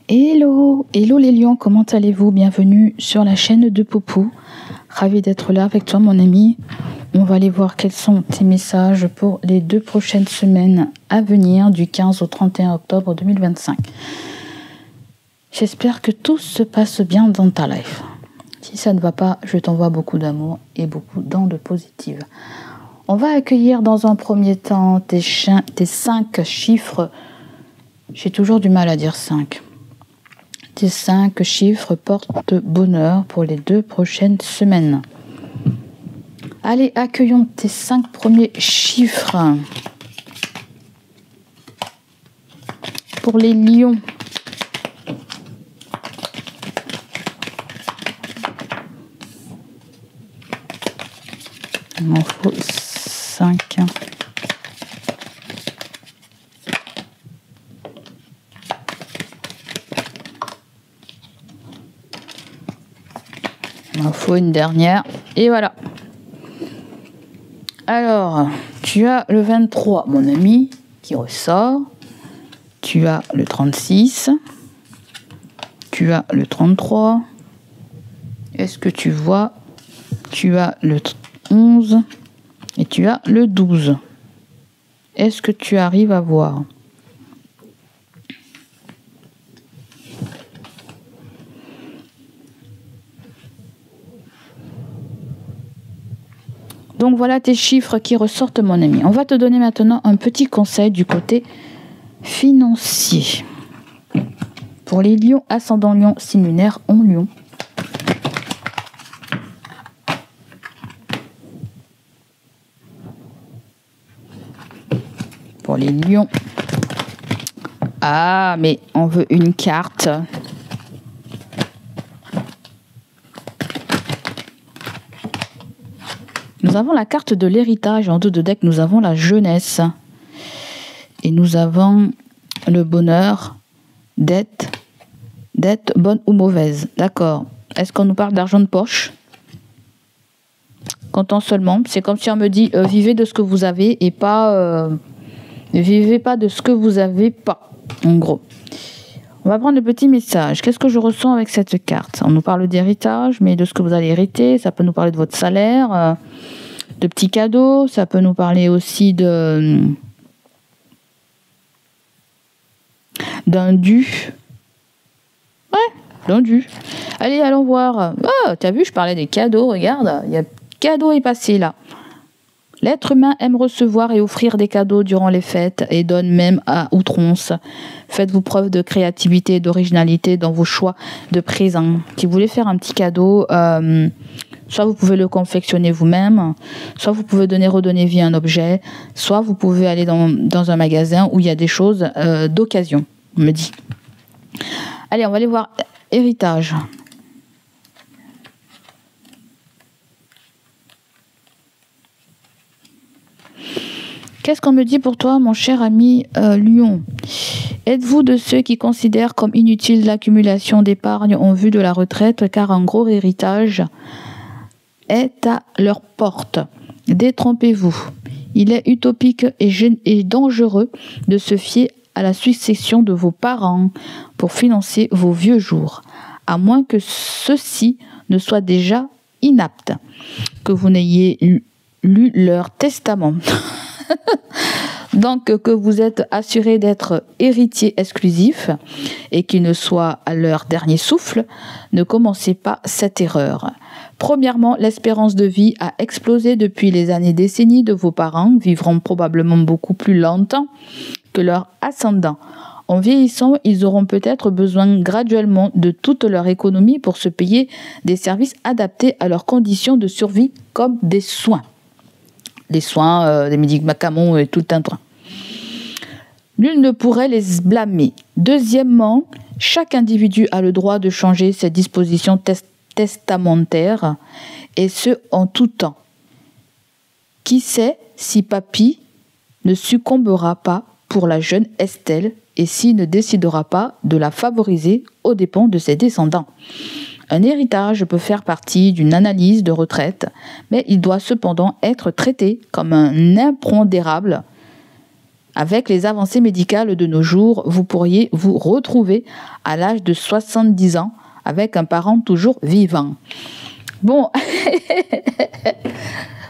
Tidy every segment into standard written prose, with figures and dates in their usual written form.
Hello, hello les lions, comment allez-vous? Bienvenue sur la chaîne de Poupou. Ravi d'être là avec toi mon ami. On va aller voir quels sont tes messages pour les 2 prochaines semaines à venir, du 15 au 31 octobre 2025. J'espère que tout se passe bien dans ta life. Si ça ne va pas, je t'envoie beaucoup d'amour et beaucoup d'ondes positives. On va accueillir dans un premier temps tes 5 chiffres. J'ai toujours du mal à dire 5. Tes 5 chiffres porte-bonheur pour les 2 prochaines semaines. Allez, accueillons tes 5 premiers chiffres. Pour les lions. Il m'en faut 5. Il m'en faut une dernière. Et voilà. Alors, tu as le 23, mon ami, qui ressort. Tu as le 36. Tu as le 33. Est-ce que tu vois? Tu as le 11. Et tu as le 12. Est-ce que tu arrives à voir? Donc voilà tes chiffres qui ressortent mon ami. On va te donner maintenant un petit conseil du côté financier. Pour les lions, ascendant lion, signe lunaire en lion. Pour les lions. Ah, mais on veut une carte. Nous avons la carte de l'héritage. En dos de deck, nous avons la jeunesse. Et nous avons le bonheur, dette bonne ou mauvaise. D'accord. Est-ce qu'on nous parle d'argent de poche? Content seulement. C'est comme si on me dit vivez de ce que vous avez et pas... ne vivez pas de ce que vous avez pas. En gros. On va prendre le petit message. Qu'est-ce que je ressens avec cette carte? On nous parle d'héritage, mais de ce que vous allez hériter. Ça peut nous parler de votre salaire, de petits cadeaux. Ça peut nous parler aussi d'un dû. Ouais, d'un dû. Allez, allons voir. Oh, t'as vu, je parlais des cadeaux. Regarde, il y a cadeau est passé là. L'être humain aime recevoir et offrir des cadeaux durant les fêtes et donne même à outrance. Faites-vous preuve de créativité et d'originalité dans vos choix de présents. Si vous voulez faire un petit cadeau, soit vous pouvez le confectionner vous-même, soit vous pouvez redonner vie à un objet, soit vous pouvez aller dans un magasin où il y a des choses d'occasion, on me dit. Allez, on va aller voir héritage. Qu'est-ce qu'on me dit pour toi, mon cher ami Lion? Êtes-vous de ceux qui considèrent comme inutile l'accumulation d'épargne en vue de la retraite, car un gros héritage est à leur porte? Détrompez-vous. Il est utopique et dangereux de se fier à la succession de vos parents pour financer vos vieux jours, à moins que ceux-ci ne soient déjà inaptes, que vous n'ayez lu leur testament. Donc que vous êtes assuré d'être héritier exclusif et qu'ils ne soient à leur dernier souffle, ne commencez pas cette erreur. Premièrement, l'espérance de vie a explosé depuis les décennies de vos parents, vivront probablement beaucoup plus longtemps que leurs ascendants. En vieillissant, ils auront peut-être besoin graduellement de toute leur économie pour se payer des services adaptés à leurs conditions de survie, comme des soins. Des soins, des médicaments et tout un train. Nul ne pourrait les blâmer. Deuxièmement, chaque individu a le droit de changer ses dispositions testamentaires, et ce en tout temps. Qui sait si papy ne succombera pas pour la jeune Estelle et s'il ne décidera pas de la favoriser aux dépens de ses descendants. Un héritage peut faire partie d'une analyse de retraite, mais il doit cependant être traité comme un impondérable Avec les avancées médicales de nos jours, vous pourriez vous retrouver à l'âge de 70 ans avec un parent toujours vivant. Bon,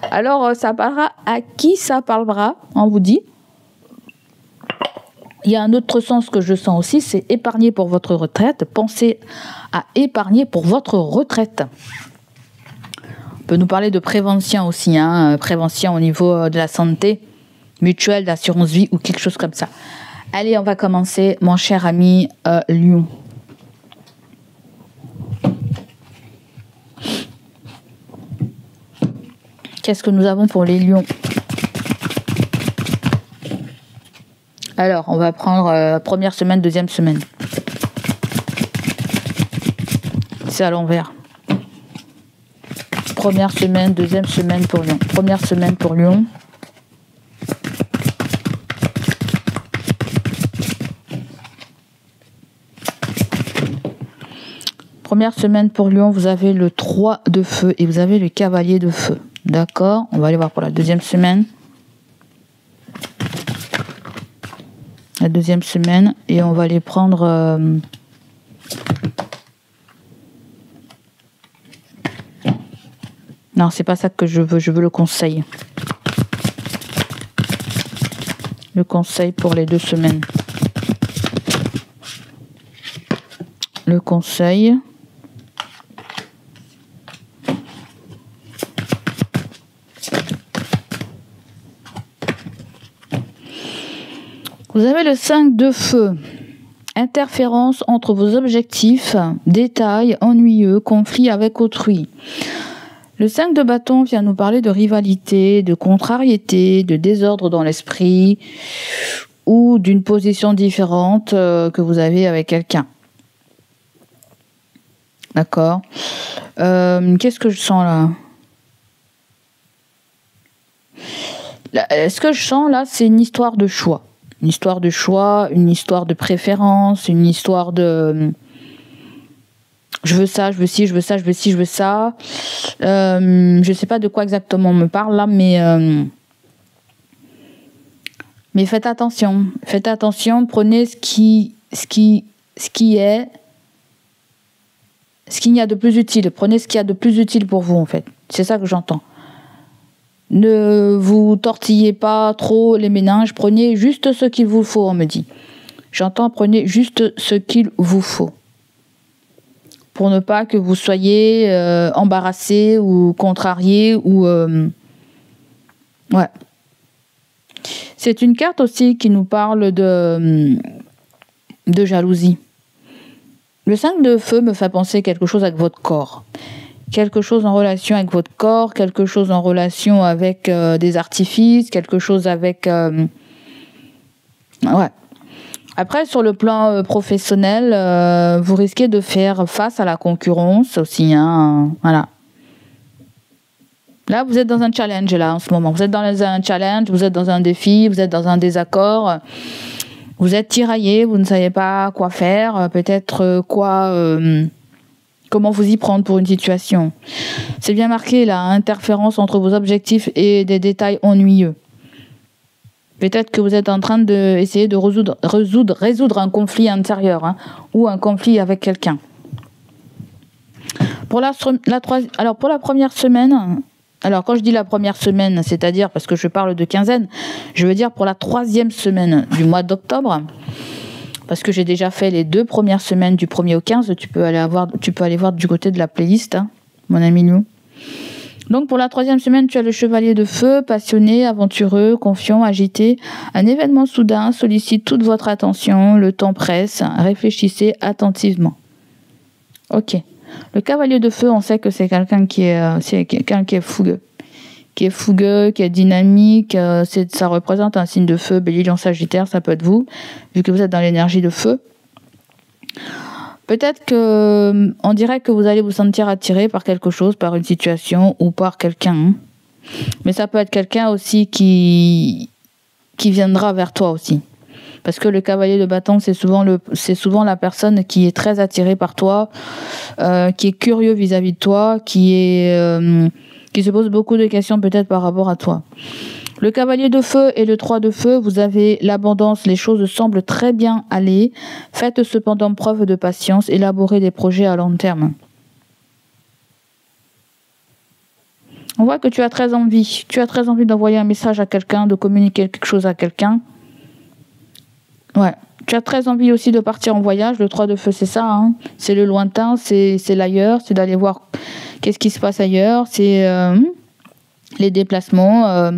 alors ça parlera à qui ça parlera, on vous dit. Il y a un autre sens que je sens aussi, c'est épargner pour votre retraite. Pensez à épargner pour votre retraite. On peut nous parler de prévention aussi, prévention au niveau de la santé, mutuelle, d'assurance vie ou quelque chose comme ça. Allez, on va commencer, mon cher ami Lion. Qu'est-ce que nous avons pour les lions? Alors, on va prendre première semaine, deuxième semaine. C'est à l'envers. Première semaine, deuxième semaine pour Lion. Première semaine pour Lion. Première semaine pour Lion, vous avez le 3 de feu et vous avez le cavalier de feu. D'accord? On va aller voir pour la deuxième semaine. La deuxième semaine. Et on va aller prendre... Non, c'est pas ça que je veux le conseil. Le conseil pour les 2 semaines. Le conseil. Vous avez le 5 de feu. Interférence entre vos objectifs, détails ennuyeux, conflits avec autrui. Le 5 de bâton vient nous parler de rivalité, de contrariété, de désordre dans l'esprit ou d'une position différente que vous avez avec quelqu'un. D'accord. Qu'est-ce que je sens là? Ce que je sens là, c'est une histoire de choix. Une histoire de choix, une histoire de préférence, une histoire de... Je veux ça, je veux ci, je veux ça, je veux ci, je veux ça. Je ne sais pas de quoi exactement on me parle là, mais faites attention. Faites attention, prenez ce qu'il y a de plus utile. Prenez ce qu'il y a de plus utile pour vous, en fait. C'est ça que j'entends. Ne vous tortillez pas trop les méninges. Prenez juste ce qu'il vous faut, on me dit. J'entends, prenez juste ce qu'il vous faut. Pour ne pas que vous soyez embarrassé ou contrarié ou... Ouais. C'est une carte aussi qui nous parle de jalousie. Le 5 de feu me fait penser quelque chose avec votre corps. Quelque chose en relation avec votre corps, quelque chose en relation avec des artifices, quelque chose avec... Ouais. Après, sur le plan professionnel, vous risquez de faire face à la concurrence aussi. Voilà. Là, vous êtes dans un challenge, là, en ce moment. Vous êtes dans un challenge, vous êtes dans un défi, vous êtes dans un désaccord. Vous êtes tiraillé, vous ne savez pas quoi faire, peut-être comment vous y prendre pour une situation. C'est bien marqué, là, interférence entre vos objectifs et des détails ennuyeux. Peut-être que vous êtes en train d'essayer de résoudre un conflit intérieur ou un conflit avec quelqu'un. Pour la première semaine, alors quand je dis la première semaine, c'est-à-dire parce que je parle de quinzaine, je veux dire pour la 3e semaine du mois d'octobre, parce que j'ai déjà fait les 2 premières semaines du 1er au 15, tu peux aller voir du côté de la playlist, mon ami Lou. Donc pour la 3e semaine, tu as le chevalier de feu, passionné, aventureux, confiant, agité. Un événement soudain sollicite toute votre attention, le temps presse, réfléchissez attentivement. Ok. Le cavalier de feu, on sait que c'est quelqu'un qui est fougueux. Qui est dynamique, ça représente un signe de feu, Bélier, Lion, Sagittaire, ça peut être vous, vu que vous êtes dans l'énergie de feu. Peut-être on dirait que vous allez vous sentir attiré par quelque chose, par une situation ou par quelqu'un. Mais ça peut être quelqu'un aussi qui viendra vers toi aussi. Parce que le cavalier de bâton, c'est souvent la personne qui est très attirée par toi, qui est curieux vis-à-vis de toi, qui se pose beaucoup de questions peut-être par rapport à toi. Le cavalier de feu et le 3 de feu, vous avez l'abondance, les choses semblent très bien aller. Faites cependant preuve de patience, élaborez des projets à long terme. On voit que tu as très envie. Tu as très envie d'envoyer un message à quelqu'un, de communiquer quelque chose à quelqu'un. Ouais. Tu as très envie aussi de partir en voyage. Le 3 de feu, c'est ça. Hein. C'est le lointain, c'est l'ailleurs. C'est d'aller voir qu'est-ce qui se passe ailleurs. C'est les déplacements.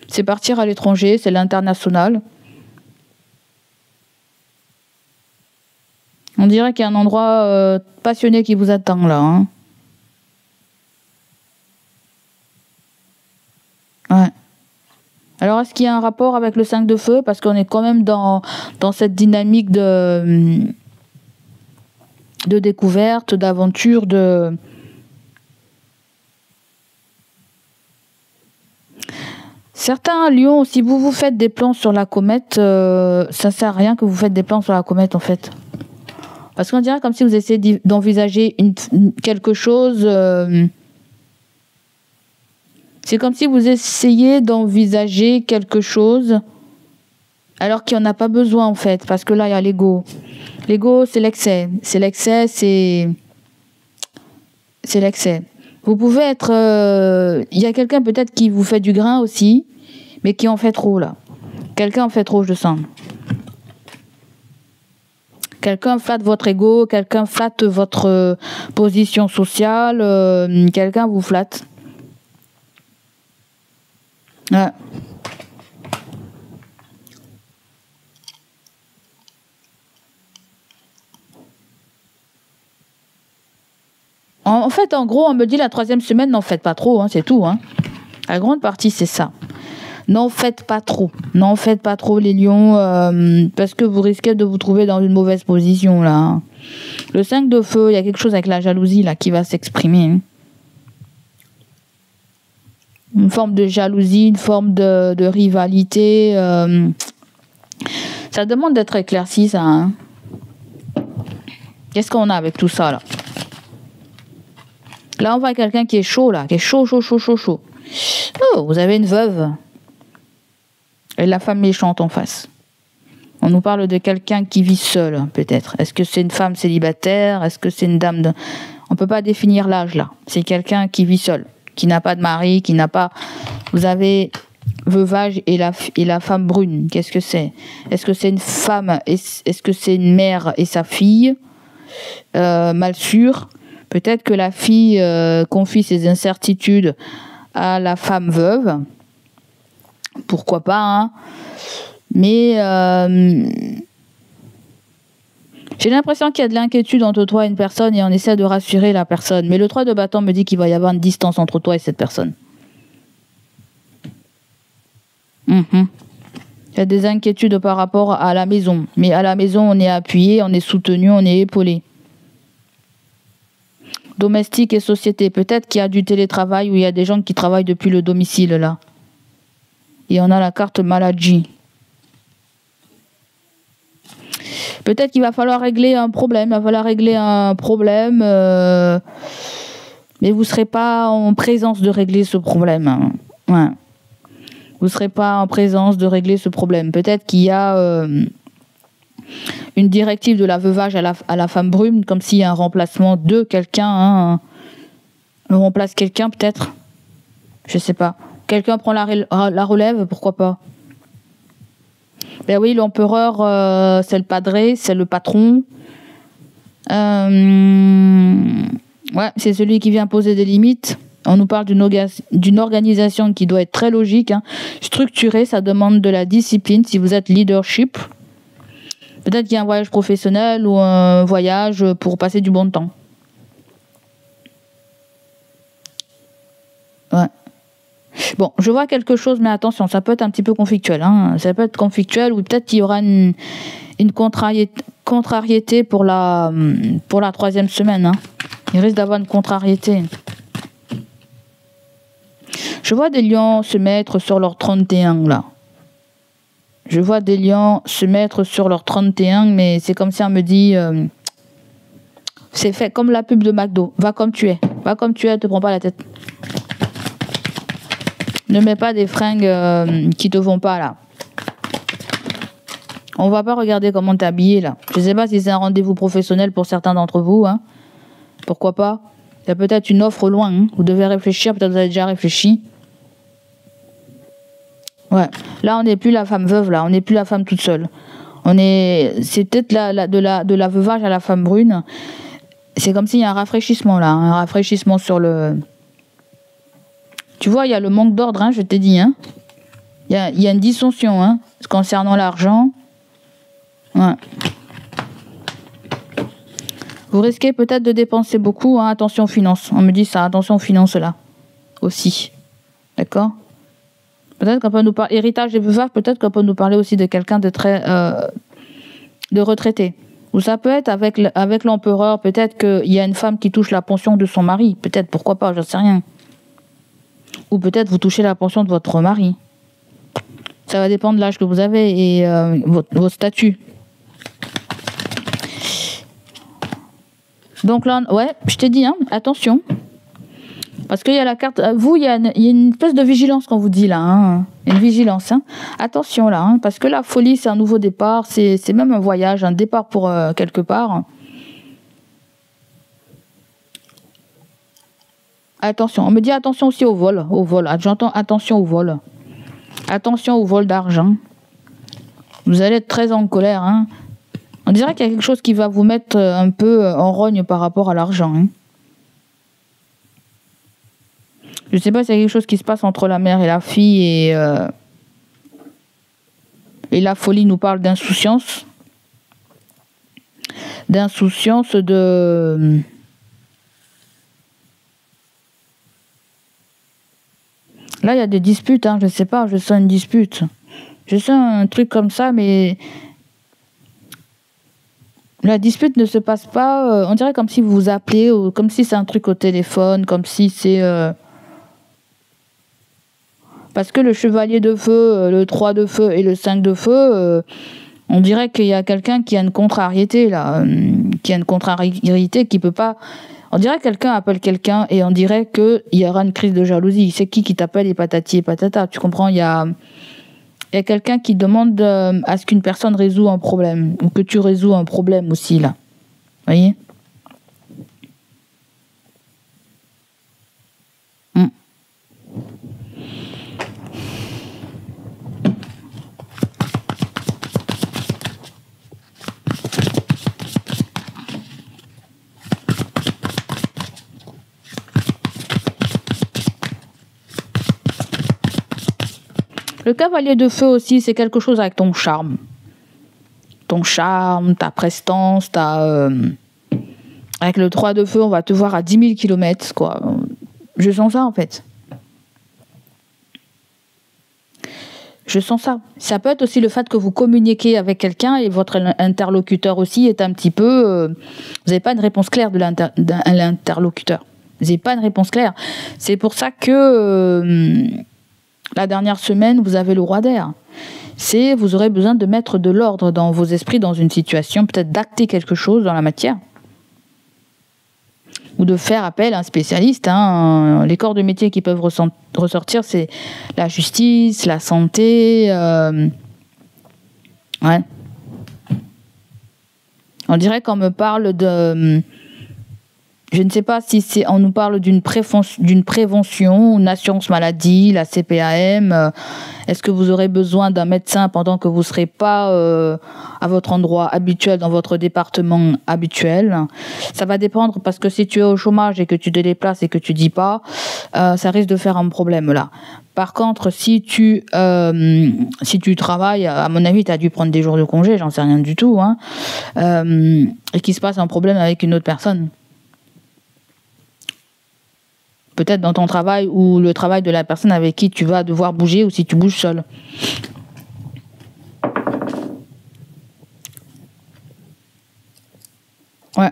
C'est partir à l'étranger. C'est l'international. On dirait qu'il y a un endroit passionné qui vous attend là. Hein. Ouais. Alors, est-ce qu'il y a un rapport avec le 5 de feu? Parce qu'on est quand même dans cette dynamique de découverte, d'aventure, de... Certains lions, si vous faites des plans sur la comète, ça sert à rien que vous faites des plans sur la comète, en fait. Parce qu'on dirait comme si vous essayez d'envisager quelque chose... c'est comme si vous essayez d'envisager quelque chose alors qu'il n'y en a pas besoin en fait, parce que là il y a l'ego. L'ego c'est l'excès. C'est l'excès, c'est l'excès. Vous pouvez être... il y a quelqu'un peut-être qui vous fait du grain aussi, mais qui en fait trop là. Quelqu'un en fait trop, je sens. Quelqu'un flatte votre ego, quelqu'un flatte votre position sociale, quelqu'un vous flatte. Ouais. En fait, en gros, on me dit la 3e semaine, n'en faites pas trop, hein, c'est tout. Hein. La grande partie, c'est ça. N'en faites pas trop. N'en faites pas trop, les lions, parce que vous risquez de vous trouver dans une mauvaise position, là. Hein. Le 5 de feu, il y a quelque chose avec la jalousie, là, qui va s'exprimer. Hein. Une forme de jalousie, une forme de rivalité. Ça demande d'être éclairci, ça. Hein. Qu'est-ce qu'on a avec tout ça, là? Là, on voit quelqu'un qui est chaud, là. Qui est chaud. Oh, vous avez une veuve. Et la femme méchante en face. On nous parle de quelqu'un qui vit seul, peut-être. Est-ce que c'est une femme célibataire? Est-ce que c'est une dame de... On ne peut pas définir l'âge, là. C'est quelqu'un qui vit seul. Qui n'a pas de mari, qui n'a pas... Vous avez veuvage et la femme brune. Qu'est-ce que c'est? Est-ce que c'est une femme? Est-ce que c'est une mère et sa fille? Mal sûr. Peut-être que la fille confie ses incertitudes à la femme veuve. Pourquoi pas, hein? Mais j'ai l'impression qu'il y a de l'inquiétude entre toi et une personne et on essaie de rassurer la personne. Mais le 3 de bâton me dit qu'il va y avoir une distance entre toi et cette personne. Il y a des inquiétudes par rapport à la maison. Mais à la maison, on est appuyé, on est soutenu, on est épaulé. Domestique et société. Peut-être qu'il y a du télétravail où il y a des gens qui travaillent depuis le domicile, là. Et on a la carte maladie. Peut-être qu'il va falloir régler un problème. Mais vous ne serez pas en présence de régler ce problème. Ouais. Vous ne serez pas en présence de régler ce problème. Peut-être qu'il y a une directive de la veuvage à la femme brune, comme s'il y a un remplacement de quelqu'un. Hein. On remplace quelqu'un, peut-être. Je ne sais pas. Quelqu'un prend la relève, pourquoi pas? Ben oui, l'empereur, c'est le padré, c'est le patron. Ouais, c'est celui qui vient poser des limites. On nous parle d'une organisation qui doit être très logique, hein. Structurée, ça demande de la discipline si vous êtes leadership. Peut-être qu'il y a un voyage professionnel ou un voyage pour passer du bon temps. Ouais. Bon, je vois quelque chose, mais attention, ça peut être un petit peu conflictuel. Hein. Ça peut être conflictuel ou peut-être qu'il y aura une contrariété pour la 3e semaine. Hein. Il risque d'avoir une contrariété. Je vois des lions se mettre sur leur 31, là. Je vois des lions se mettre sur leur 31, mais c'est comme si on me dit... c'est fait comme la pub de McDo. Va comme tu es. Va comme tu es, te prends pas la tête. Ne mets pas des fringues qui te vont pas là. On va pas regarder comment t'es habillé là. Je sais pas si c'est un rendez-vous professionnel pour certains d'entre vous. Hein. Pourquoi pas? Il y a peut-être une offre loin. Hein. Vous devez réfléchir. Peut-être que vous avez déjà réfléchi. Ouais. Là, on n'est plus la femme veuve. Là, on n'est plus la femme toute seule. C'est peut-être de la veuvage à la femme brune. C'est comme s'il y a un rafraîchissement là. Un rafraîchissement sur le... Tu vois, il y a le manque d'ordre. Hein, je t'ai dit. Hein. Il y a une dissension hein, concernant l'argent. Ouais. Vous risquez peut-être de dépenser beaucoup, hein, attention finances. On me dit ça, attention finances là aussi. D'accord? Peut-être qu'on peut nous parler héritage des veuves, peut-être qu'on peut nous parler aussi de quelqu'un de très de retraité. Ou ça peut être avec l'empereur, peut-être qu'il y a une femme qui touche la pension de son mari, peut-être, pourquoi pas, je sais rien. Ou peut-être vous touchez la pension de votre mari. Ça va dépendre de l'âge que vous avez et votre statut. Donc là, ouais, je t'ai dit, hein, attention. Parce qu'il y a la carte... Vous, il y a une espèce de vigilance qu'on vous dit là. Hein, une vigilance. Hein. Attention là. Hein, parce que la folie, c'est un nouveau départ. C'est même un voyage, un départ pour quelque part. Attention. On me dit attention aussi au vol. Au vol. J'entends attention au vol. Attention au vol d'argent. Vous allez être très en colère. Hein. On dirait qu'il y a quelque chose qui va vous mettre un peu en rogne par rapport à l'argent. Hein. Je ne sais pas s'il y a quelque chose qui se passe entre la mère et la fille et la folie nous parle d'insouciance. D'insouciance de... Là, il y a des disputes, hein, je ne sais pas, je sens une dispute. Je sens un truc comme ça, mais... La dispute ne se passe pas, on dirait comme si vous vous appelez, ou comme si c'est un truc au téléphone, comme si c'est... Parce que le chevalier de feu, le 3 de feu et le 5 de feu, on dirait qu'il y a quelqu'un qui a une contrariété, là, qui a une contrariété qui peut pas... On dirait que quelqu'un appelle quelqu'un et on dirait qu'il y aura une crise de jalousie. C'est qui t'appelle et patati et patata, tu comprends? Il y a quelqu'un qui demande à ce qu'une personne résout un problème, ou que tu résous un problème aussi, là. Vous voyez? Le cavalier de feu aussi, c'est quelque chose avec ton charme. Ton charme, ta prestance, avec le 3 de feu, on va te voir à 10 000 km, quoi. Je sens ça, en fait. Je sens ça. Ça peut être aussi le fait que vous communiquez avec quelqu'un et votre interlocuteur aussi est un petit peu... vous n'avez pas une réponse claire de l'interlocuteur. Vous n'avez pas une réponse claire. C'est pour ça que... la dernière semaine, vous avez le roi d'air. Vous aurez besoin de mettre de l'ordre dans vos esprits, dans une situation, peut-être d'acter quelque chose dans la matière. Ou de faire appel à un spécialiste. Hein. Les corps de métier qui peuvent ressortir, c'est la justice, la santé. Ouais. On dirait qu'on me parle de... Je ne sais pas si on nous parle d'une prévention, une assurance maladie, la CPAM. Est-ce que vous aurez besoin d'un médecin pendant que vous ne serez pas à votre endroit habituel, dans votre département habituel? Ça va dépendre parce que si tu es au chômage et que tu te déplaces et que tu dis pas, ça risque de faire un problème là. Par contre, si tu travailles, à mon avis, tu as dû prendre des jours de congé, j'en sais rien du tout, hein, et qu'il se passe un problème avec une autre personne. Peut-être dans ton travail ou le travail de la personne avec qui tu vas devoir bouger ou si tu bouges seul. Ouais.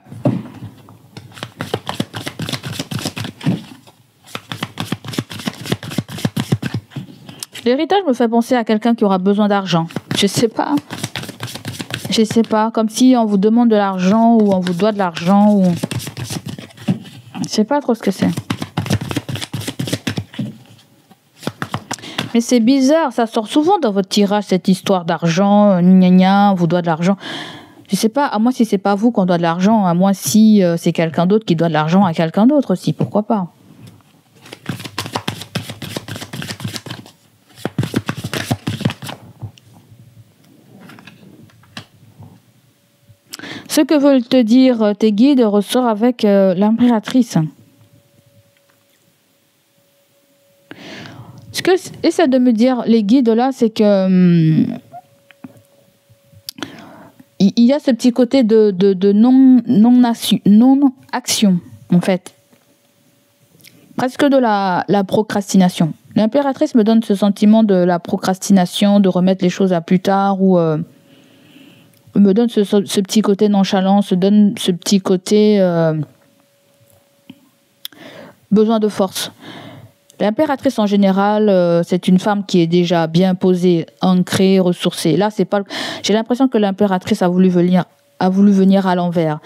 L'héritage me fait penser à quelqu'un qui aura besoin d'argent. Je sais pas. Comme si on vous demande de l'argent ou on vous doit de l'argent ou... Je sais pas trop ce que c'est. Mais c'est bizarre, ça sort souvent dans votre tirage, cette histoire d'argent, gna gna, on vous doit de l'argent. Je sais pas, à moi si c'est pas vous qu'on doit de l'argent, à moi si c'est quelqu'un d'autre qui doit de l'argent à quelqu'un d'autre aussi, pourquoi pas. Ce que veulent te dire tes guides ressort avec l'impératrice. Ce que essaie de me dire les guides là, c'est que il y a ce petit côté de non-action, en fait. Presque de la procrastination. L'impératrice me donne ce sentiment de la procrastination, de remettre les choses à plus tard, ou me donne ce petit côté nonchalant, se donne ce petit côté besoin de force. L'impératrice en général, c'est une femme qui est déjà bien posée, ancrée, ressourcée. Là, c'est pas. J'ai l'impression que l'impératrice a voulu venir à l'envers.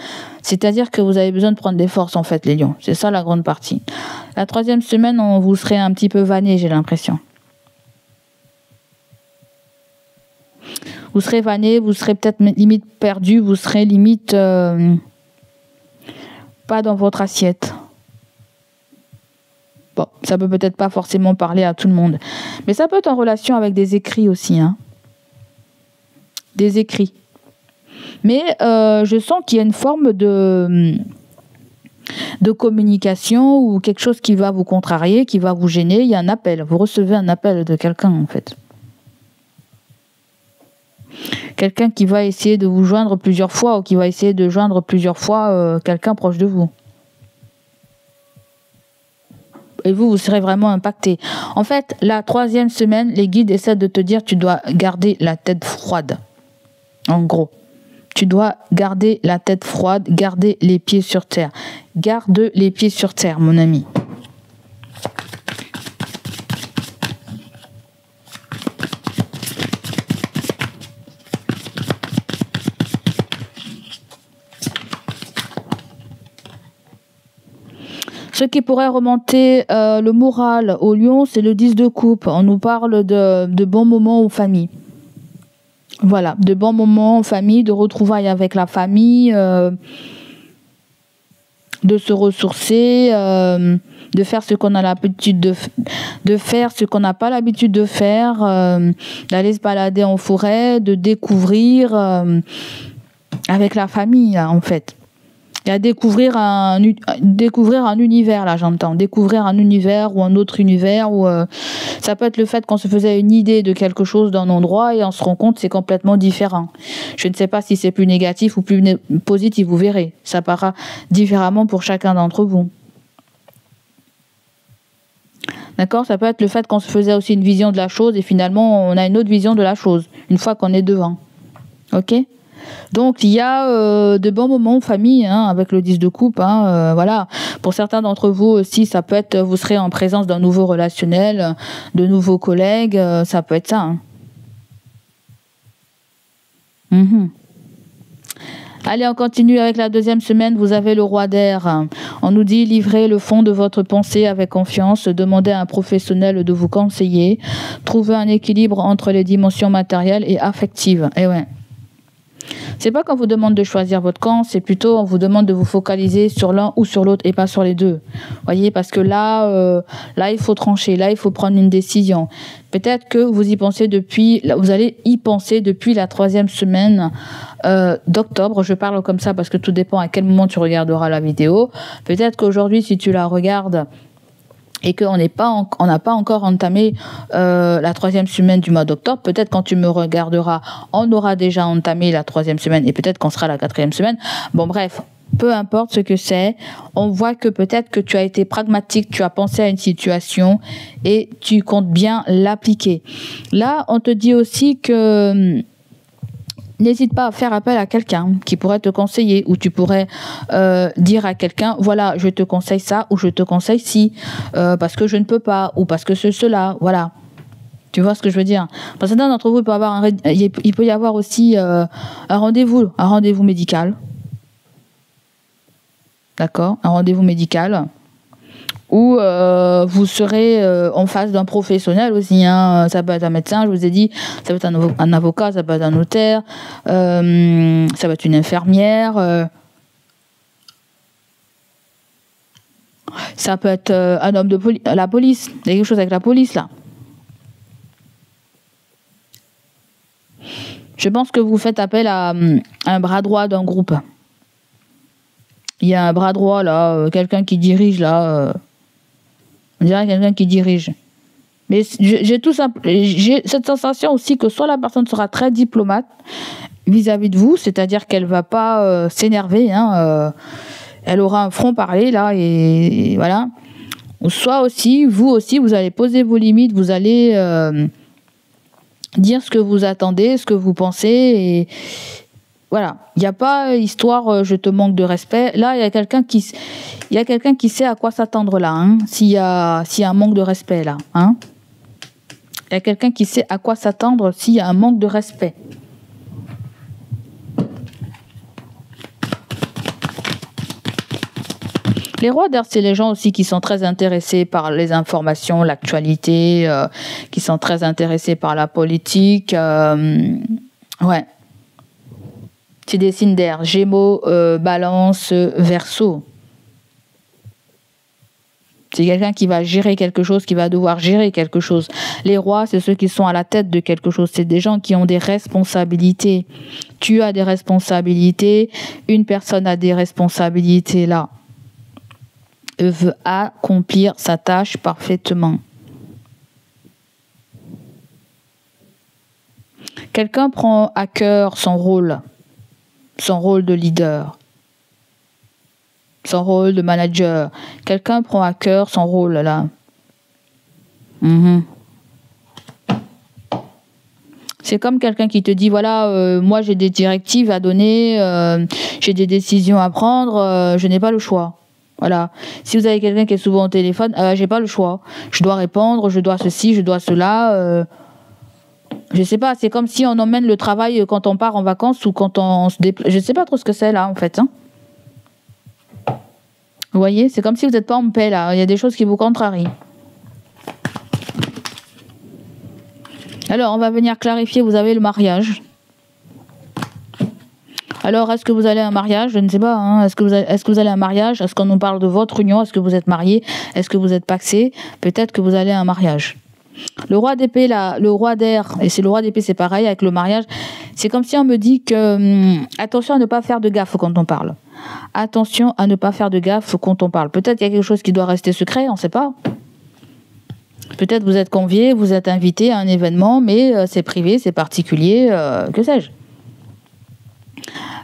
C'est-à-dire que vous avez besoin de prendre des forces en fait, les lions. C'est ça la grande partie. La 3e semaine, on vous serez un petit peu vanné, j'ai l'impression. Vous serez vanné, vous serez peut-être limite perdu, vous serez limite pas dans votre assiette. Bon, ça peut peut-être pas forcément parler à tout le monde. Mais ça peut être en relation avec des écrits aussi. Hein. Des écrits. Mais je sens qu'il y a une forme de communication ou quelque chose qui va vous contrarier, qui va vous gêner. Il y a un appel. Vous recevez un appel de quelqu'un, en fait. Quelqu'un qui va essayer de vous joindre plusieurs fois ou qui va essayer de joindre plusieurs fois quelqu'un proche de vous. Et vous serez vraiment impacté. En fait, la 3e semaine, les guides essaient de te dire tu dois garder la tête froide. En gros, tu dois garder la tête froide, garder les pieds sur terre. Garde les pieds sur terre, mon ami. Ce qui pourrait remonter le moral au lion, c'est le 10 de coupe. On nous parle de bons moments en famille. Voilà, de bons moments en famille, de retrouvailles avec la famille, de se ressourcer, de faire ce qu'on a l'habitude de faire, ce qu'on n'a pas l'habitude de faire, d'aller se balader en forêt, de découvrir avec la famille, en fait. Il y a découvrir un univers, là j'entends. Découvrir un univers ou un autre univers. Ou ça peut être le fait qu'on se faisait une idée de quelque chose d'un endroit et on se rend compte que c'est complètement différent. Je ne sais pas si c'est plus négatif ou plus positif, vous verrez. Ça paraît différemment pour chacun d'entre vous. D'accord ? Ça peut être le fait qu'on se faisait aussi une vision de la chose et finalement on a une autre vision de la chose, une fois qu'on est devant. Ok ? Donc il y a de bons moments en famille hein, avec le 10 de coupe. Voilà. Pour certains d'entre vous aussi, ça peut être vous serez en présence d'un nouveau relationnel, de nouveaux collègues, ça peut être ça. Hein. Allez, on continue avec la 2e semaine. Vous avez le roi d'air. On nous dit livrez le fond de votre pensée avec confiance, demandez à un professionnel de vous conseiller, trouvez un équilibre entre les dimensions matérielles et affectives. Et ouais. C'est pas qu'on vous demande de choisir votre camp, c'est plutôt on vous demande de vous focaliser sur l'un ou sur l'autre et pas sur les deux. Voyez, parce que là il faut trancher, là il faut prendre une décision. Peut-être que vous allez y penser depuis la 3e semaine d'octobre. Je parle comme ça parce que tout dépend à quel moment tu regarderas la vidéo. Peut-être qu'aujourd'hui, si tu la regardes et qu'on n'a pas encore entamé la 3e semaine du mois d'octobre, peut-être quand tu me regarderas, on aura déjà entamé la 3e semaine et peut-être qu'on sera à la 4e semaine. Bon bref, peu importe ce que c'est, on voit que peut-être que tu as été pragmatique, tu as pensé à une situation et tu comptes bien l'appliquer. Là, on te dit aussi que n'hésite pas à faire appel à quelqu'un qui pourrait te conseiller ou tu pourrais dire à quelqu'un voilà je te conseille ça ou je te conseille ci parce que je ne peux pas ou parce que cela voilà, tu vois ce que je veux dire. Parce que certains d'entre vous il peut y avoir aussi un rendez-vous médical, d'accord, un rendez-vous médical ou vous serez en face d'un professionnel aussi, hein. Ça peut être un médecin, je vous ai dit, ça peut être un avocat, ça peut être un notaire, ça peut être une infirmière, ça peut être un homme de la police, il y a quelque chose avec la police là. Je pense que vous faites appel à un bras droit d'un groupe. Il y a un bras droit là, quelqu'un qui dirige là. On dirait quelqu'un qui dirige. Mais j'ai cette sensation aussi que soit la personne sera très diplomate vis-à-vis de vous, c'est-à-dire qu'elle va pas s'énerver, hein, elle aura un franc-parler là et voilà. Soit aussi, vous allez poser vos limites, vous allez dire ce que vous attendez, ce que vous pensez et voilà. Il n'y a pas histoire je te manque de respect. Là, il y a quelqu'un qui sait à quoi s'attendre là, hein, s'il y a un manque de respect là, hein. Il y a quelqu'un qui sait à quoi s'attendre s'il y a un manque de respect. Les rois d'air, c'est les gens aussi qui sont très intéressés par les informations, l'actualité, qui sont très intéressés par la politique. Ouais. C'est des signes d'air. Gémeaux, Balance, Verseau. C'est quelqu'un qui va gérer quelque chose, qui va devoir gérer quelque chose. Les rois, c'est ceux qui sont à la tête de quelque chose. C'est des gens qui ont des responsabilités. Tu as des responsabilités. Une personne a des responsabilités là. Veut accomplir sa tâche parfaitement. Quelqu'un prend à cœur son rôle de leader, son rôle de manager. Quelqu'un prend à cœur son rôle là. C'est comme quelqu'un qui te dit voilà, moi j'ai des directives à donner, j'ai des décisions à prendre, je n'ai pas le choix. Voilà. Si vous avez quelqu'un qui est souvent au téléphone, j'ai pas le choix. Je dois répondre, je dois ceci, je dois cela. Je sais pas, c'est comme si on emmène le travail quand on part en vacances ou quand on se déplace. Je sais pas trop ce que c'est là en fait. Hein. Vous voyez, c'est comme si vous n'êtes pas en paix là. Il y a des choses qui vous contrarient. Alors, on va venir clarifier. Vous avez le mariage. Alors, est-ce que vous allez à un mariage? Je ne sais pas. Hein. Est-ce que vous allez à un mariage? Est-ce qu'on nous parle de votre union? Est-ce que vous êtes marié? Est-ce que vous êtes pacsé? Peut-être que vous allez à un mariage. Le roi d'épée, là, le roi d'air, et c'est le roi d'épée, c'est pareil avec le mariage. C'est comme si on me dit que attention à ne pas faire de gaffe quand on parle. Attention à ne pas faire de gaffe quand on parle. Peut-être qu'il y a quelque chose qui doit rester secret, on ne sait pas. Peut-être vous êtes convié, vous êtes invité à un événement, mais c'est privé, c'est particulier, que sais-je.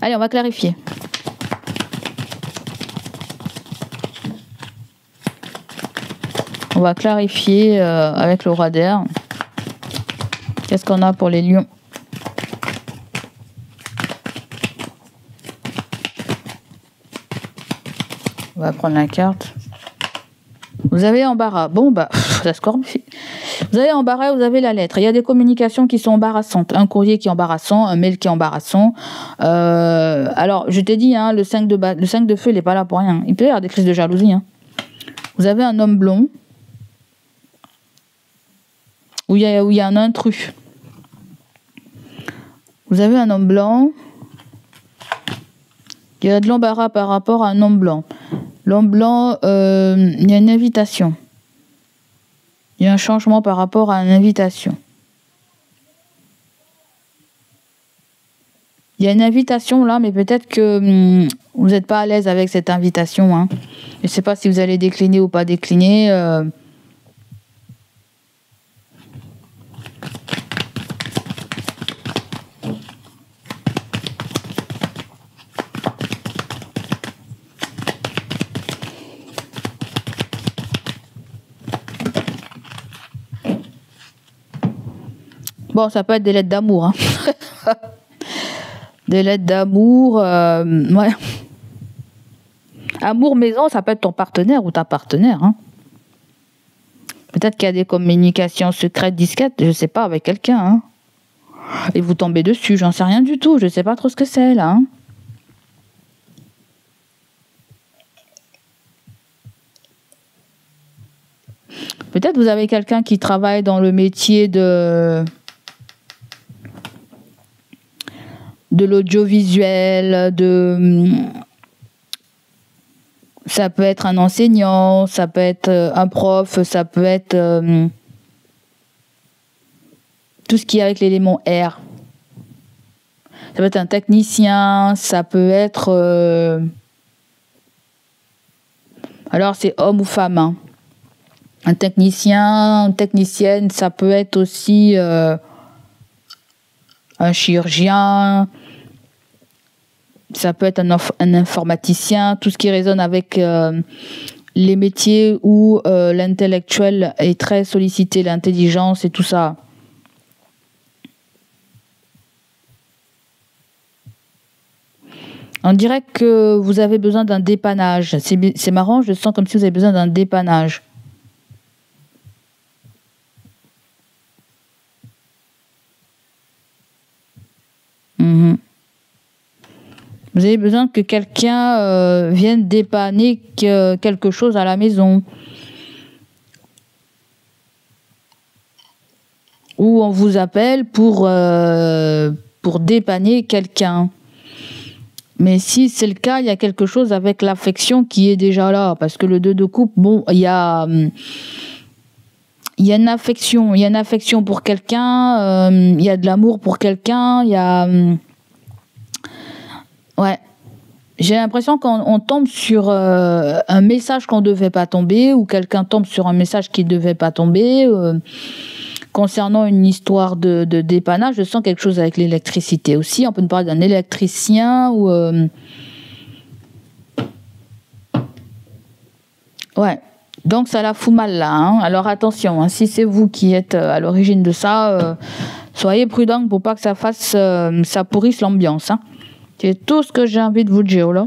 Allez, on va clarifier. On va clarifier avec le roi d'air. Qu'est-ce qu'on a pour les lions? On va prendre la carte. Vous avez embarras. Bon, bah, ça se corrige. Vous avez embarras, vous avez la lettre. Il y a des communications qui sont embarrassantes. Un courrier qui est embarrassant, un mail qui est embarrassant. Alors, je t'ai dit, hein, le 5 de feu, il n'est pas là pour rien. Il peut y avoir des crises de jalousie. Hein. Vous avez un homme blond où il y a un intrus. Vous avez un homme blanc. Il y a de l'embarras par rapport à un homme blanc. L'homme blanc, il y a une invitation. Il y a un changement par rapport à une invitation. Il y a une invitation là, mais peut-être que vous n'êtes pas à l'aise avec cette invitation. Hein. Je ne sais pas si vous allez décliner ou pas décliner. Bon, ça peut être des lettres d'amour. Hein. Des lettres d'amour. Ouais. Amour maison, ça peut être ton partenaire ou ta partenaire. Hein. Peut-être qu'il y a des communications secrètes, discrètes, je ne sais pas, avec quelqu'un. Hein. Et vous tombez dessus, j'en sais rien du tout. Je ne sais pas trop ce que c'est là. Hein. Peut-être vous avez quelqu'un qui travaille dans le métier de l'audiovisuel, ça peut être un enseignant, ça peut être un prof, ça peut être tout ce qui est avec l'élément R. Ça peut être un technicien, ça peut être... alors c'est homme ou femme. Hein. Un technicien, une technicienne, ça peut être aussi un chirurgien, ça peut être un informaticien, tout ce qui résonne avec les métiers où l'intellectuel est très sollicité, l'intelligence et tout ça. On dirait que vous avez besoin d'un dépannage. C'est marrant, je sens comme si vous avez besoin d'un dépannage. Vous avez besoin que quelqu'un vienne dépanner quelque chose à la maison. Ou on vous appelle pour dépanner quelqu'un. Mais si c'est le cas, il y a quelque chose avec l'affection qui est déjà là. Parce que le 2 de coupe, bon, il y a une affection pour quelqu'un, il y a de l'amour pour quelqu'un, il y a... ouais. J'ai l'impression qu'on tombe sur un message qu'on ne devait pas tomber, ou quelqu'un tombe sur un message qui ne devait pas tomber. Concernant une histoire de dépannage, je sens quelque chose avec l'électricité aussi. On peut nous parler d'un électricien ou... ouais. Donc ça la fout mal là. Hein. Alors attention, hein, si c'est vous qui êtes à l'origine de ça, soyez prudents pour pas que ça pourrisse l'ambiance. Hein. C'est tout ce que j'ai envie de vous dire là.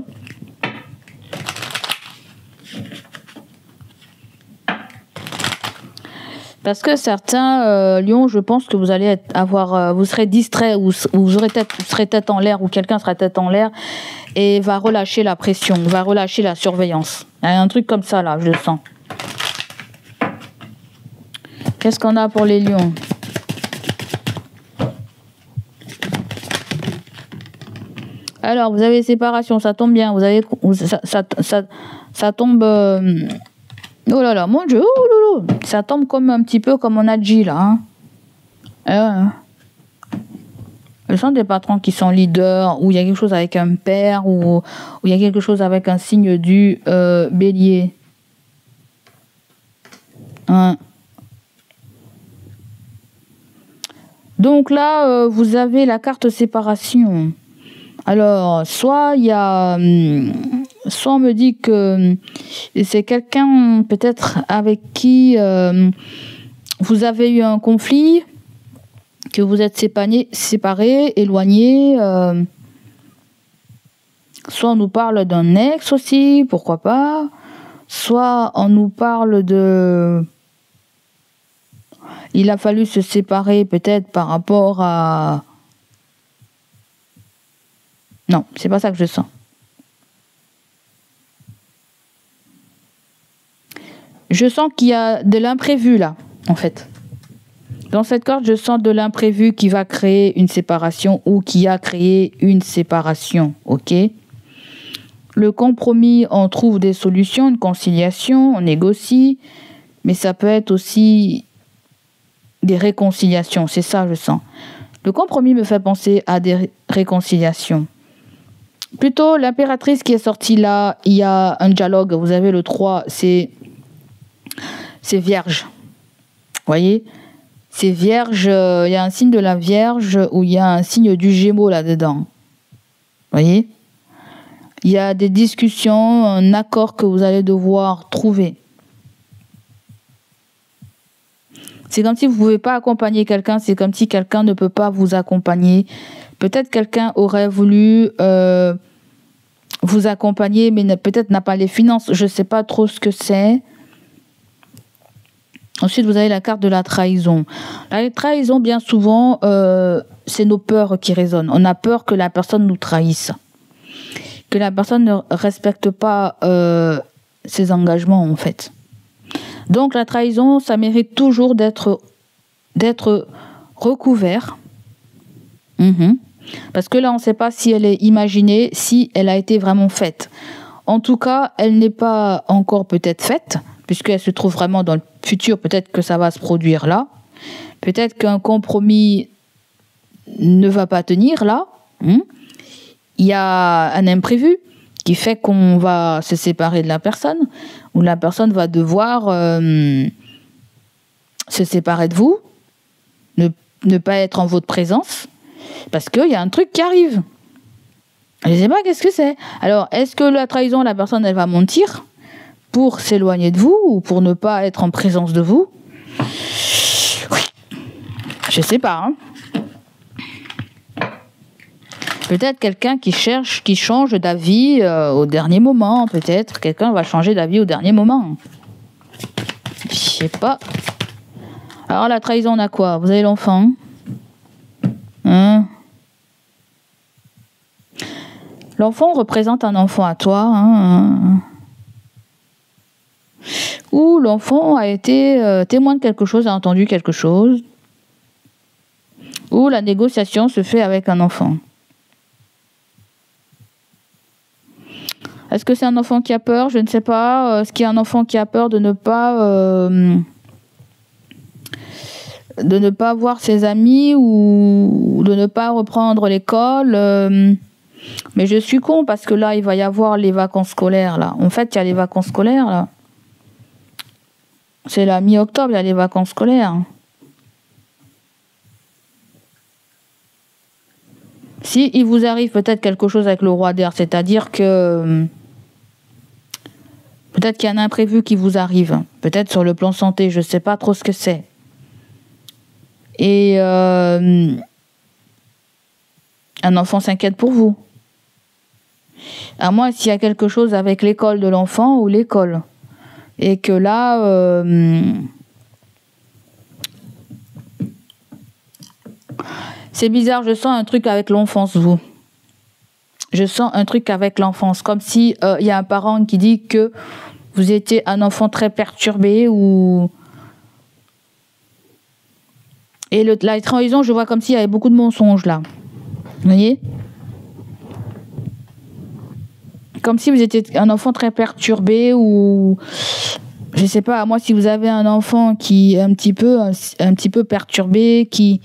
Parce que certains lions, je pense que vous allez vous serez distrait, ou vous serez tête en l'air, ou quelqu'un sera tête en l'air et va relâcher la pression, va relâcher la surveillance. Il y a un truc comme ça là, je le sens. Qu'est-ce qu'on a pour les lions? Alors, vous avez séparation, ça tombe bien. Vous avez ça tombe. Oh là là, mon Dieu, oh là là, ça tombe comme un petit peu comme on a dit là. Hein. Ce sont des patrons qui sont leaders, ou il y a quelque chose avec un père, ou il y a quelque chose avec un signe du bélier. Hein. Donc là, vous avez la carte séparation. Alors, soit on me dit que c'est quelqu'un peut-être avec qui vous avez eu un conflit, que vous êtes séparés, éloignés. Soit on nous parle d'un ex aussi, pourquoi pas. Soit on nous parle de... Il a fallu se séparer peut-être par rapport à... Non, c'est pas ça que je sens. Je sens qu'il y a de l'imprévu là, en fait. Dans cette carte, je sens de l'imprévu qui va créer une séparation ou qui a créé une séparation, ok? Le compromis, on trouve des solutions, une conciliation, on négocie, mais ça peut être aussi des réconciliations, c'est ça je sens. Le compromis me fait penser à des réconciliations. Plutôt, l'impératrice qui est sortie là, il y a un dialogue, vous avez le 3, c'est Vierge. Vous voyez? C'est Vierge, il y a un signe de la Vierge où il y a un signe du Gémeaux là-dedans. Vous voyez? Il y a des discussions, un accord que vous allez devoir trouver. C'est comme si vous ne pouvez pas accompagner quelqu'un, c'est comme si quelqu'un ne peut pas vous accompagner. Peut-être quelqu'un aurait voulu vous accompagner, mais peut-être n'a pas les finances. Je ne sais pas trop ce que c'est. Ensuite, vous avez la carte de la trahison. La trahison, bien souvent, c'est nos peurs qui résonnent. On a peur que la personne nous trahisse, que la personne ne respecte pas ses engagements, en fait. Donc la trahison, ça mérite toujours d'être recouvert. Parce que là, on ne sait pas si elle est imaginée, si elle a été vraiment faite. En tout cas, elle n'est pas encore peut-être faite, puisqu'elle se trouve vraiment dans le futur. Peut-être que ça va se produire là. Peut-être qu'un compromis ne va pas tenir là. Il y a un imprévu qui fait qu'on va se séparer de la personne, ou la personne va devoir se séparer de vous, ne pas être en votre présence, parce qu'il y a un truc qui arrive. Je ne sais pas qu'est-ce que c'est. Alors, est-ce que la trahison, la personne, elle va mentir pour s'éloigner de vous ou pour ne pas être en présence de vous? Oui. Je ne sais pas. Peut-être quelqu'un qui change d'avis au dernier moment. Peut-être quelqu'un va changer d'avis au dernier moment. Je ne sais pas. Alors, la trahison, on a quoi? Vous avez l'enfant. L'enfant représente un enfant à toi. Ou l'enfant a été témoin de quelque chose, a entendu quelque chose. Ou la négociation se fait avec un enfant. Est-ce que c'est un enfant qui a peur? Je ne sais pas. Est-ce qu'il y a un enfant qui a peur de ne pas voir ses amis ou de ne pas reprendre l'école? Mais je suis con parce que là, il va y avoir les vacances scolaires. Là. En fait, il y a les vacances scolaires. Là. C'est la mi-octobre, il y a les vacances scolaires. Si il vous arrive peut-être quelque chose avec le roi d'air, c'est-à-dire que peut-être qu'il y a un imprévu qui vous arrive, peut-être sur le plan santé, je ne sais pas trop ce que c'est. Et un enfant s'inquiète pour vous. À moins s'il y a quelque chose avec l'école de l'enfant ou l'école. Et que là... c'est bizarre, je sens un truc avec l'enfance, vous. Je sens un truc avec l'enfance. Comme si il y a un parent qui dit que vous étiez un enfant très perturbé ou... Et la trahison, je vois comme s'il y avait beaucoup de mensonges là. Vous voyez? Comme si vous étiez un enfant très perturbé ou... Je sais pas, moi si vous avez un enfant qui est un petit peu perturbé, qui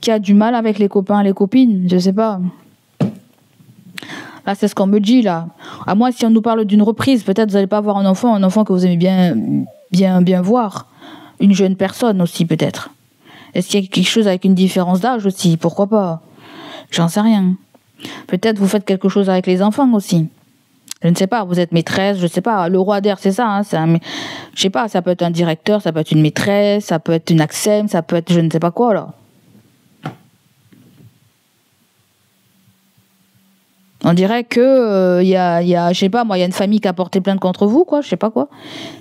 a du mal avec les copains et les copines, je sais pas. Là, c'est ce qu'on me dit là. À moi, si on nous parle d'une reprise, peut-être vous n'allez pas avoir un enfant que vous aimez bien voir. Une jeune personne aussi, peut-être. Est-ce qu'il y a quelque chose avec une différence d'âge aussi? Pourquoi pas? J'en sais rien. Peut-être vous faites quelque chose avec les enfants aussi. Je ne sais pas, vous êtes maîtresse, je ne sais pas. Le roi d'air, c'est ça. Je sais pas, ça peut être un directeur, ça peut être une maîtresse, ça peut être une AXEM, ça peut être je ne sais pas quoi, là. On dirait que je sais pas, moi, il y a une famille qui a porté plainte contre vous, quoi, je sais pas quoi.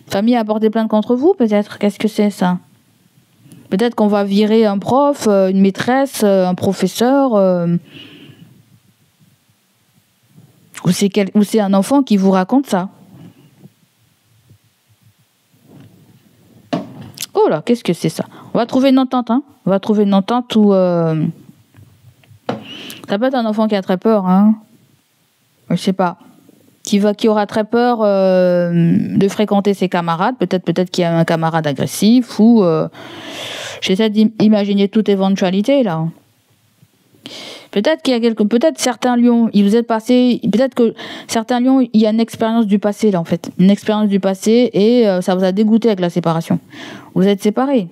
Une famille a porté plainte contre vous, peut-être. Qu'est-ce que c'est, ça? Peut-être qu'on va virer un prof, une maîtresse, un professeur... Ou c'est un enfant qui vous raconte ça. Oh là, qu'est-ce que c'est ça? On va trouver une entente, hein. On va trouver une entente où... Ça peut être un enfant qui a très peur, hein. Je sais pas. Qui aura très peur de fréquenter ses camarades. Peut-être qu'il y a un camarade agressif ou... J'essaie d'imaginer toute éventualité, là. Peut-être qu'il y a peut-être certains lions, il vous êtes passé, peut-être que certains lions, il y a une expérience du passé là en fait, une expérience du passé et ça vous a dégoûté avec la séparation. Vous êtes séparés.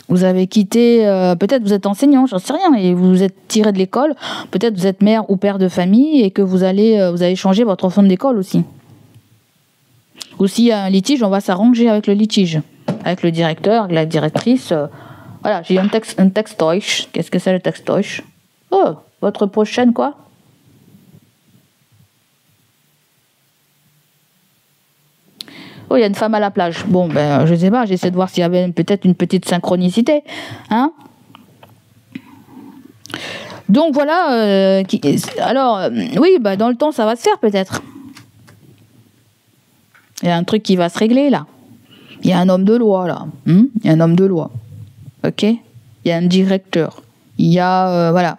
Vous avez quitté, peut-être vous êtes enseignant, j'en sais rien, et vous vous êtes tiré de l'école. Peut-être vous êtes mère ou père de famille et que vous allez changer votre enfant d'école aussi. Ou s'il y a un litige, on va s'arranger avec le litige, avec le directeur, avec la directrice. Voilà, j'ai un textoich. Qu'est-ce que c'est le textoich? Oh, votre prochaine quoi? Oh, il y a une femme à la plage. Bon, ben, je sais pas, j'essaie de voir s'il y avait peut-être une petite synchronicité. Hein? Donc voilà, oui, bah, dans le temps, ça va se faire peut-être. Il y a un truc qui va se régler là. Il y a un homme de loi, là. Il y a un homme de loi. Ok? Il y a un directeur. Il y a... voilà.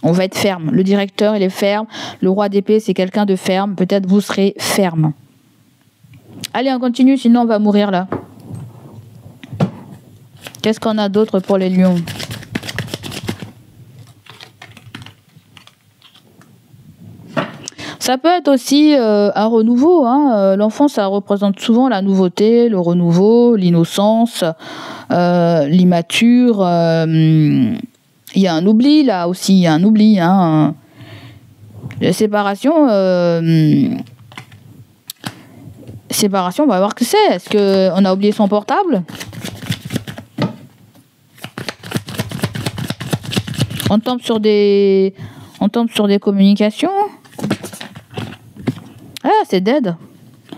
On va être ferme. Le directeur, il est ferme. Le roi d'épée, c'est quelqu'un de ferme. Peut-être vous serez ferme. Allez, on continue, sinon on va mourir là. Qu'est-ce qu'on a d'autre pour les lions? Ça peut être aussi un renouveau. Hein. L'enfant, ça représente souvent la nouveauté, le renouveau, l'innocence, l'immature. Il y a un oubli là aussi, il y a un oubli. Hein. La séparation, séparation, on va voir que c'est. Est-ce qu'on a oublié son portable? On tombe sur des communications. Ah, c'est dead.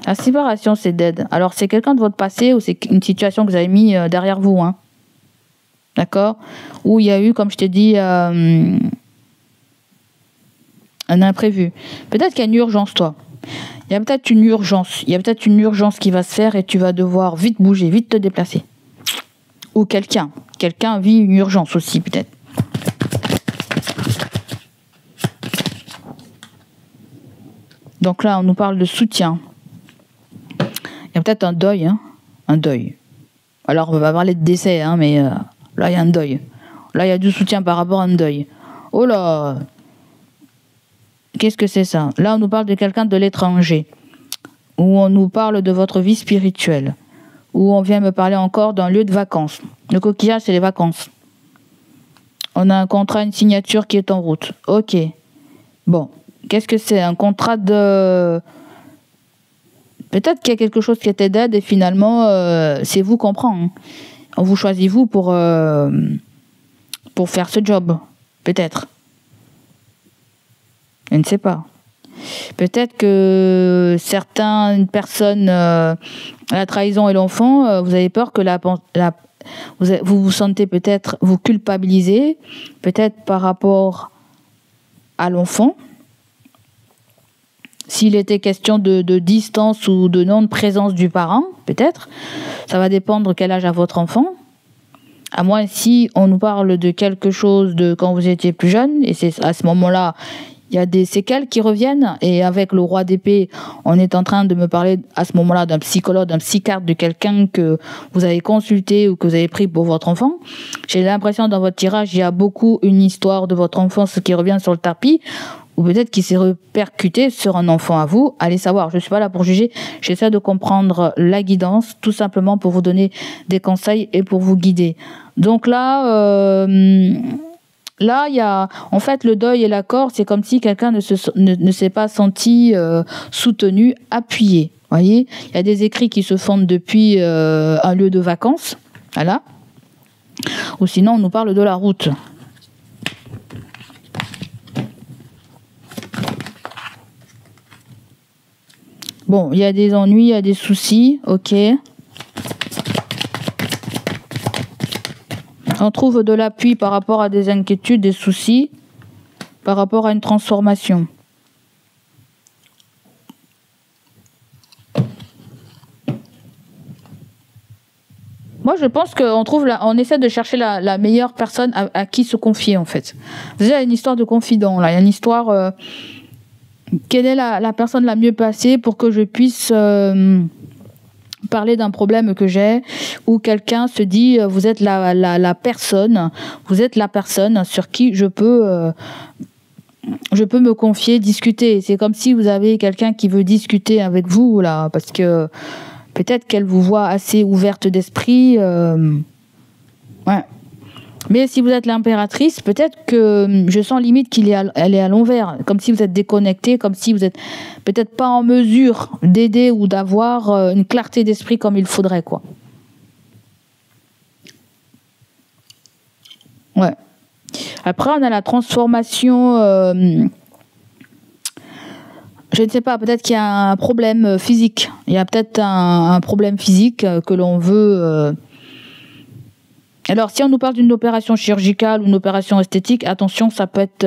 La séparation, c'est dead. Alors, c'est quelqu'un de votre passé ou c'est une situation que vous avez mis derrière vous. Hein. D'accord? Où il y a eu, comme je t'ai dit, un imprévu. Peut-être qu'il y a une urgence, toi. Il y a peut-être une urgence. Il y a peut-être une urgence qui va se faire et tu vas devoir vite bouger, vite te déplacer. Ou quelqu'un. Quelqu'un vit une urgence aussi, peut-être. Donc là, on nous parle de soutien. Il y a peut-être un deuil. Hein, un deuil. Alors, on va parler de décès, hein, mais là, il y a un deuil. Là, il y a du soutien par rapport à un deuil. Oh là! Qu'est-ce que c'est ça? Là, on nous parle de quelqu'un de l'étranger. Ou on nous parle de votre vie spirituelle. Ou on vient me parler encore d'un lieu de vacances. Le coquillage, c'est les vacances. On a un contrat, une signature qui est en route. Ok. Bon. Qu'est-ce que c'est? Un contrat de... Peut-être qu'il y a quelque chose qui était dead et finalement, c'est vous qu'on prend. Hein. On vous choisit vous pour faire ce job. Peut-être. Je ne sais pas. Peut-être que certaines personnes, la trahison et l'enfant, vous avez peur que vous vous sentez peut-être, vous culpabilisez, peut-être par rapport à l'enfant. S'il était question de distance ou de non-présence du parent, peut-être, ça va dépendre quel âge a votre enfant. À moins si on nous parle de quelque chose de quand vous étiez plus jeune, et c'est à ce moment-là, il y a des séquelles qui reviennent, et avec le roi d'épée, on est en train de me parler à ce moment-là d'un psychologue, d'un psychiatre, de quelqu'un que vous avez consulté ou que vous avez pris pour votre enfant. J'ai l'impression dans votre tirage, il y a beaucoup une histoire de votre enfance qui revient sur le tapis, ou peut-être qui s'est répercuté sur un enfant à vous. Allez savoir, je ne suis pas là pour juger, j'essaie de comprendre la guidance, tout simplement pour vous donner des conseils et pour vous guider. Donc là, là, il y a, en fait, le deuil et l'accord, c'est comme si quelqu'un ne s'est pas senti soutenu, appuyé. Vous voyez, il y a des écrits qui se font depuis un lieu de vacances, voilà. Ou sinon, on nous parle de la route. Bon, il y a des ennuis, il y a des soucis, ok. On trouve de l'appui par rapport à des inquiétudes, des soucis, par rapport à une transformation. Moi, je pense on essaie de chercher la meilleure personne à qui se confier, en fait. Vous avez une histoire de confident, là. Il y a une histoire... quelle est la personne la mieux placée pour que je puisse parler d'un problème que j'ai, ou quelqu'un se dit vous êtes la personne, vous êtes la personne sur qui je peux me confier, discuter. C'est comme si vous avez quelqu'un qui veut discuter avec vous là, parce que peut-être qu'elle vous voit assez ouverte d'esprit. Ouais. Mais si vous êtes l'impératrice, peut-être que je sens limite elle est à l'envers, comme si vous êtes déconnecté, comme si vous êtes peut-être pas en mesure d'aider ou d'avoir une clarté d'esprit comme il faudrait, quoi. Ouais. Après, on a la transformation. Je ne sais pas, peut-être qu'il y a un problème physique. Il y a peut-être un problème physique que l'on veut. Alors, si on nous parle d'une opération chirurgicale ou une opération esthétique, attention, ça peut être...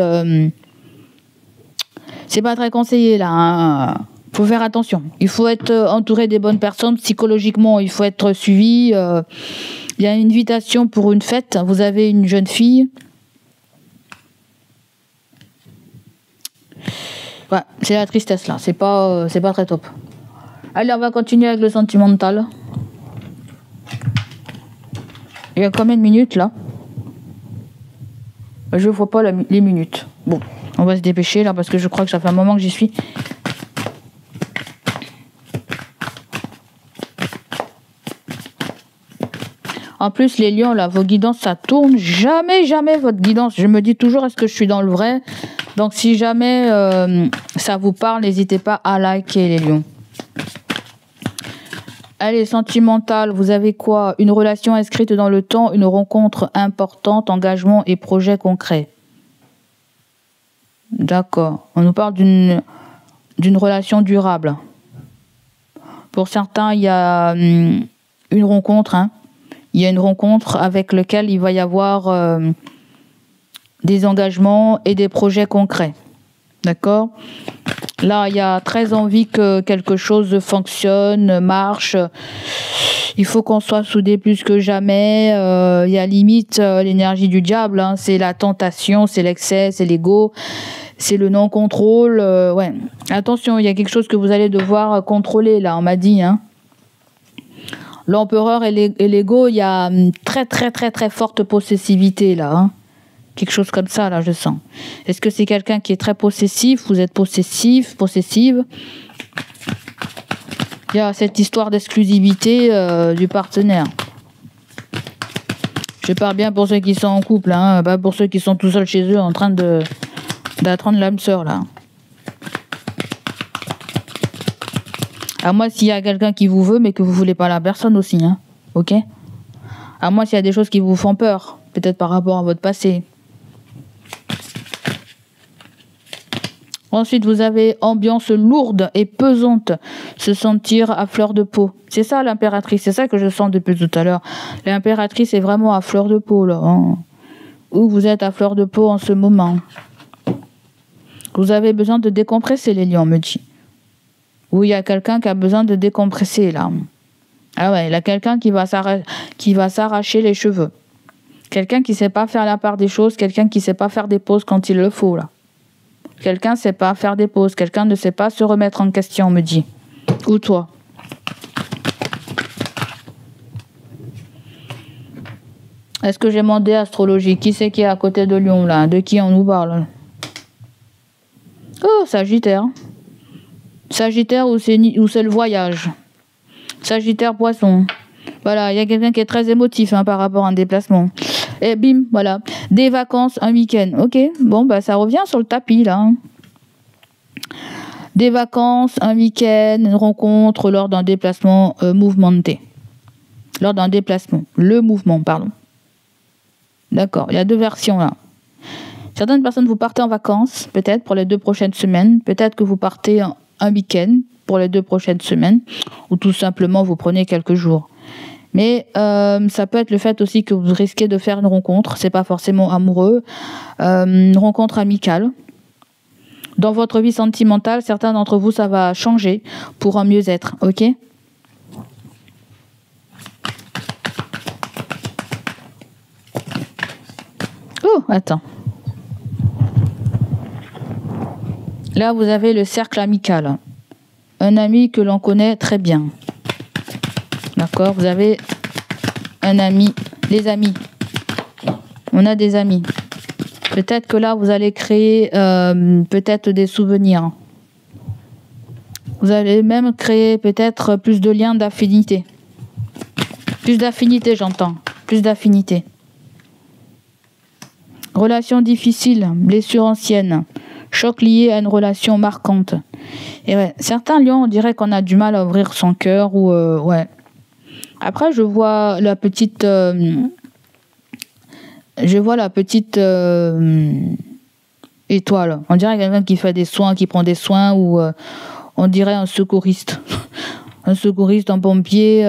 c'est pas très conseillé, là. Hein. faut faire attention. Il faut être entouré des bonnes personnes psychologiquement. Il faut être suivi. Il y a une invitation pour une fête. Vous avez une jeune fille. Ouais, c'est la tristesse là. C'est pas très top. Allez, on va continuer avec le sentimental. Il y a combien de minutes là? Je vois pas les minutes. Bon, on va se dépêcher là parce que je crois que ça fait un moment que j'y suis. En plus, les lions, là, vos guidances, ça tourne. Jamais votre guidance. Je me dis toujours, est-ce que je suis dans le vrai? Donc, si jamais ça vous parle, n'hésitez pas à liker, les lions. Allez, sentimental, vous avez quoi? Une relation inscrite dans le temps, une rencontre importante, engagement et projet concret. D'accord. On nous parle d'une relation durable. Pour certains, il y a une rencontre, hein. Il y a une rencontre avec laquelle il va y avoir des engagements et des projets concrets. D'accord? Là, il y a très envie que quelque chose fonctionne, marche. Il faut qu'on soit soudés plus que jamais. Il y a limite l'énergie du diable. Hein. C'est la tentation, c'est l'excès, c'est l'ego, c'est le non-contrôle. Ouais. Attention, il y a quelque chose que vous allez devoir contrôler, là, on m'a dit. Hein. L'empereur et l'ego, il y a très forte possessivité là. Hein. Quelque chose comme ça là, je sens. Est-ce que c'est quelqu'un qui est très possessif? Vous êtes possessive? Il y a cette histoire d'exclusivité du partenaire. Je parle bien pour ceux qui sont en couple, hein, pas pour ceux qui sont tout seuls chez eux en train d'attendre l'âme sœur là. À moi, s'il y a quelqu'un qui vous veut, mais que vous voulez pas la personne aussi, hein. Ok? À moi, s'il y a des choses qui vous font peur, peut-être par rapport à votre passé. Ensuite, vous avez ambiance lourde et pesante, se sentir à fleur de peau. C'est ça l'impératrice, c'est ça que je sens depuis tout à l'heure. L'impératrice est vraiment à fleur de peau, là. Hein. Où vous êtes à fleur de peau en ce moment. Vous avez besoin de décompresser, les lions, on me dit. Où il y a quelqu'un qui a besoin de décompresser, là. Ah ouais, il y a quelqu'un qui va s'arracher les cheveux. Quelqu'un qui ne sait pas faire la part des choses, quelqu'un qui ne sait pas faire des pauses quand il le faut, là. Quelqu'un ne sait pas faire des pauses, quelqu'un ne sait pas se remettre en question, on me dit. Ou toi. Est-ce que j'ai demandé astrologie? Qui c'est qui est à côté de Lion, là? De qui on nous parle? Oh, Sagittaire. Sagittaire ou c'est le voyage. Sagittaire poisson. Voilà, il y a quelqu'un qui est très émotif hein, par rapport à un déplacement. Et bim, voilà. Des vacances, un week-end. Ok, bon, bah ça revient sur le tapis là. Des vacances, un week-end, une rencontre lors d'un déplacement mouvementé. Lors d'un déplacement. Le mouvement, pardon. D'accord, il y a deux versions là. Certaines personnes, vous partez en vacances, peut-être pour les 2 prochaines semaines. Peut-être que vous partez un week-end pour les 2 prochaines semaines. Ou tout simplement, vous prenez quelques jours. Mais ça peut être le fait aussi que vous risquez de faire une rencontre. C'est pas forcément amoureux. Une rencontre amicale. Dans votre vie sentimentale, certains d'entre vous, ça va changer pour un mieux-être. Ok ? Oh, attends. Là, vous avez le cercle amical. Un ami que l'on connaît très bien. D'accord ? Vous avez un ami. Les amis. On a des amis. Peut-être que là, vous allez créer peut-être des souvenirs. Vous allez même créer peut-être plus de liens d'affinité. Plus d'affinité, j'entends. Plus d'affinité. Relation difficile, blessure ancienne, choc lié à une relation marquante. Et ouais, certains lions, on dirait qu'on a du mal à ouvrir son cœur ou ouais. Après, je vois la petite étoile. On dirait quelqu'un qui fait des soins, qui prend des soins ou on dirait un secouriste. Un secouriste, un pompier.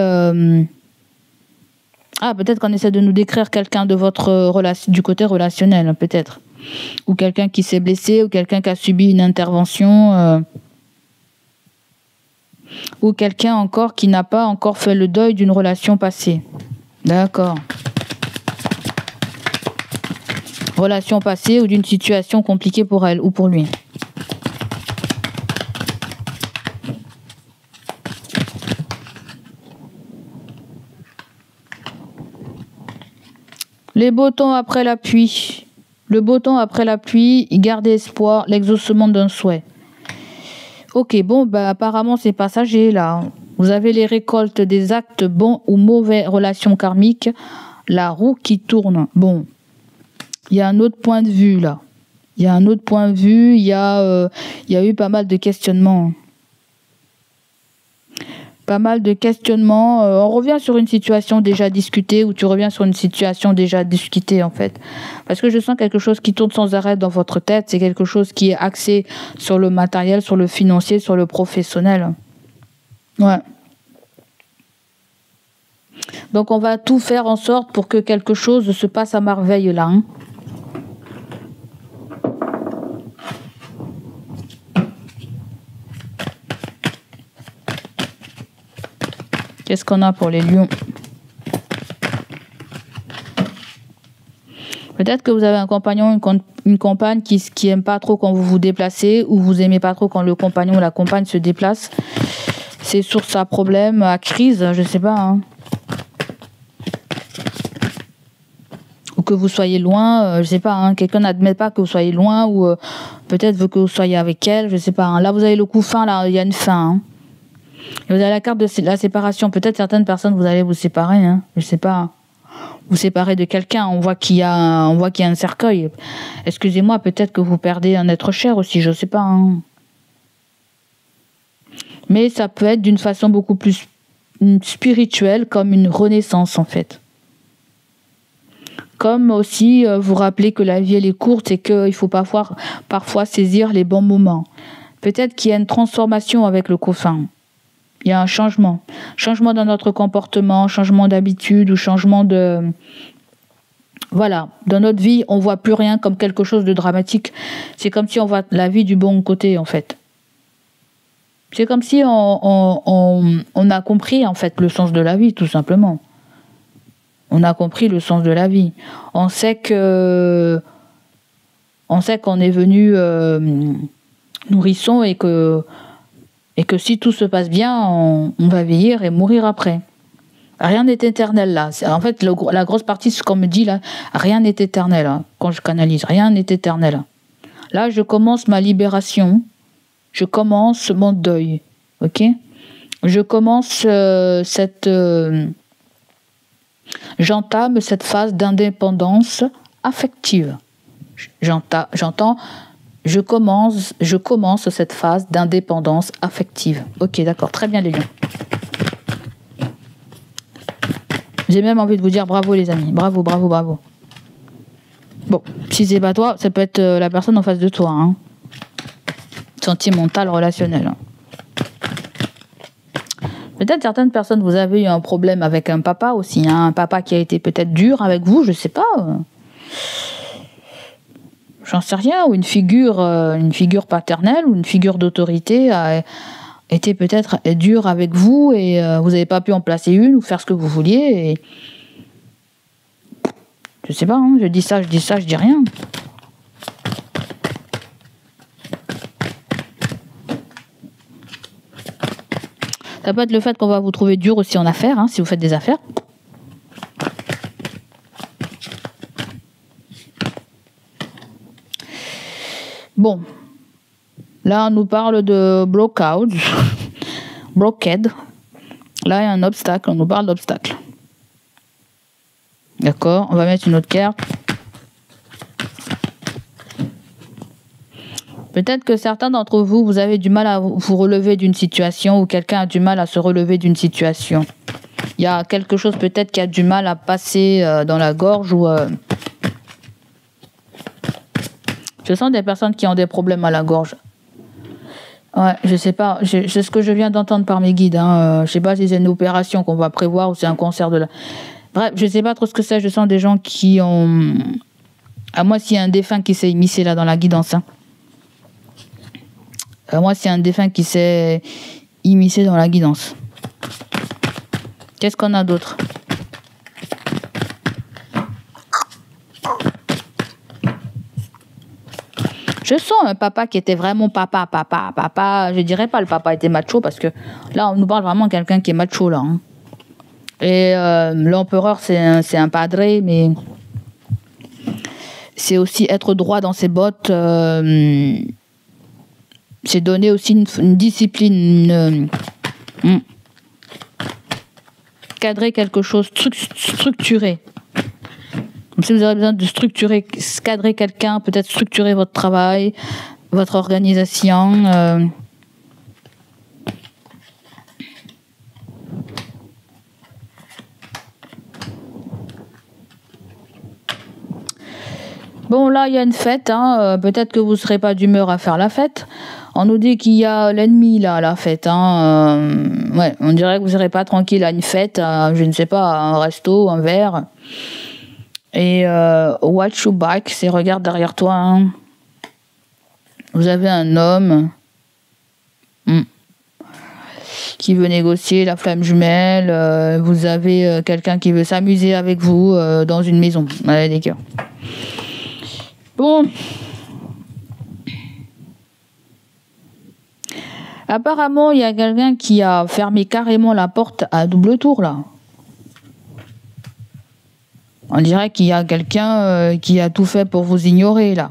Ah, peut-être qu'on essaie de nous décrire quelqu'un de votre du côté relationnel, peut-être. Ou quelqu'un qui s'est blessé, ou quelqu'un qui a subi une intervention. ou quelqu'un encore qui n'a pas encore fait le deuil d'une relation passée. D'accord. Relation passée ou d'une situation compliquée pour elle ou pour lui. Les beaux temps après la pluie. Le beau temps après la pluie, garder espoir, l'exaucement d'un souhait. Ok, bon, bah, apparemment c'est passager là. Vous avez les récoltes des actes bons ou mauvais, relations karmiques, la roue qui tourne. Bon, il y a un autre point de vue là. Il y a un autre point de vue, il y a eu pas mal de questionnements. Pas mal de questionnements. On revient sur une situation déjà discutée ou tu reviens sur une situation déjà discutée en fait. Parce que je sens quelque chose qui tourne sans arrêt dans votre tête. C'est quelque chose qui est axé sur le matériel, sur le financier, sur le professionnel. Ouais. Donc on va tout faire en sorte pour que quelque chose se passe à merveille là. Hein. Qu'est-ce qu'on a pour les lions? Peut-être que vous avez un compagnon, une compagne qui aime pas trop quand vous vous déplacez ou vous aimez pas trop quand le compagnon ou la compagne se déplace. C'est source à problème, à crise, je sais pas. Hein. Ou que vous soyez loin, je sais pas. Hein. Quelqu'un n'admet pas que vous soyez loin ou peut-être veut que vous soyez avec elle, je sais pas. Hein. Là, vous avez le coup fin, là, il y a une fin. Hein. Et vous avez la carte de la séparation. Peut-être certaines personnes, vous allez vous séparer. Hein. Je sais pas. Vous séparer de quelqu'un. On voit qu'il y a un cercueil. Excusez-moi, peut-être que vous perdez un être cher aussi. Je sais pas. Hein. Mais ça peut être d'une façon beaucoup plus spirituelle, comme une renaissance en fait. Comme aussi vous rappeler que la vie elle est courte et qu'il faut parfois saisir les bons moments. Peut-être qu'il y a une transformation avec le coffin. Il y a un changement. Changement dans notre comportement, changement d'habitude ou changement de... Voilà. Dans notre vie, on ne voit plus rien comme quelque chose de dramatique. C'est comme si on voit la vie du bon côté, en fait. C'est comme si on a compris, en fait, le sens de la vie, tout simplement. On a compris le sens de la vie. On sait qu'on est venu nourrisson et que si tout se passe bien, on va vieillir et mourir après. Rien n'est éternel là. En fait, la grosse partie, ce qu'on me dit là, rien n'est éternel. Hein, quand je canalise, rien n'est éternel. Là, je commence ma libération. Je commence mon deuil. Ok ? Je commence j'entame cette phase d'indépendance affective. J'entends. Je commence cette phase d'indépendance affective. Ok, d'accord, très bien les lions. J'ai même envie de vous dire bravo les amis, bravo, bravo, bravo. Bon, si c'est pas toi, ça peut être la personne en face de toi. Hein. Sentimental, relationnel. Peut-être certaines personnes, vous avez eu un problème avec un papa aussi, hein, un papa qui a été peut-être dur avec vous, je sais pas. J'en sais rien, ou une figure paternelle ou une figure d'autorité a été peut-être dure avec vous et vous n'avez pas pu en placer une ou faire ce que vous vouliez. Et... Je sais pas, hein, je dis ça, je dis rien. Ça peut être le fait qu'on va vous trouver dur aussi en affaires, hein, si vous faites des affaires. Bon, là on nous parle de blockade. Là il y a un obstacle, on nous parle d'obstacle. D'accord, on va mettre une autre carte. Peut-être que certains d'entre vous, vous avez du mal à vous relever d'une situation ou quelqu'un a du mal à se relever d'une situation. Il y a quelque chose peut-être qui a du mal à passer dans la gorge ou... Je sens des personnes qui ont des problèmes à la gorge. Ouais, je sais pas. C'est ce que je viens d'entendre par mes guides. Hein. Je sais pas si c'est une opération qu'on va prévoir ou c'est un cancer de la... Bref, je sais pas trop ce que c'est. Je sens des gens qui ont... À moi, s'il y a un défunt qui s'est immiscé là dans la guidance. Hein. À moi, s'il y a un défunt qui s'est immiscer dans la guidance. Qu'est-ce qu'on a d'autre? Je sens un papa qui était vraiment papa. Je dirais pas le papa était macho parce que là, on nous parle vraiment de quelqu'un qui est macho là. Hein. Et l'empereur, c'est un padre, mais c'est aussi être droit dans ses bottes. C'est donner aussi une discipline, cadrer quelque chose, structurer. Si vous avez besoin de structurer, cadrer quelqu'un, peut-être structurer votre travail, votre organisation. Bon, là, il y a une fête. Hein. Peut-être que vous ne serez pas d'humeur à faire la fête. On nous dit qu'il y a l'ennemi, là, à la fête. Hein. Ouais, on dirait que vous ne serez pas tranquille à une fête, à, je ne sais pas, à un resto, un verre. Et watch your back, c'est regarde derrière toi. Hein. Vous avez un homme qui veut négocier la flamme jumelle. Vous avez quelqu'un qui veut s'amuser avec vous dans une maison. Allez, les cœurs. Bon. Apparemment, il y a quelqu'un qui a fermé carrément la porte à double tour, là. On dirait qu'il y a quelqu'un qui a tout fait pour vous ignorer, là.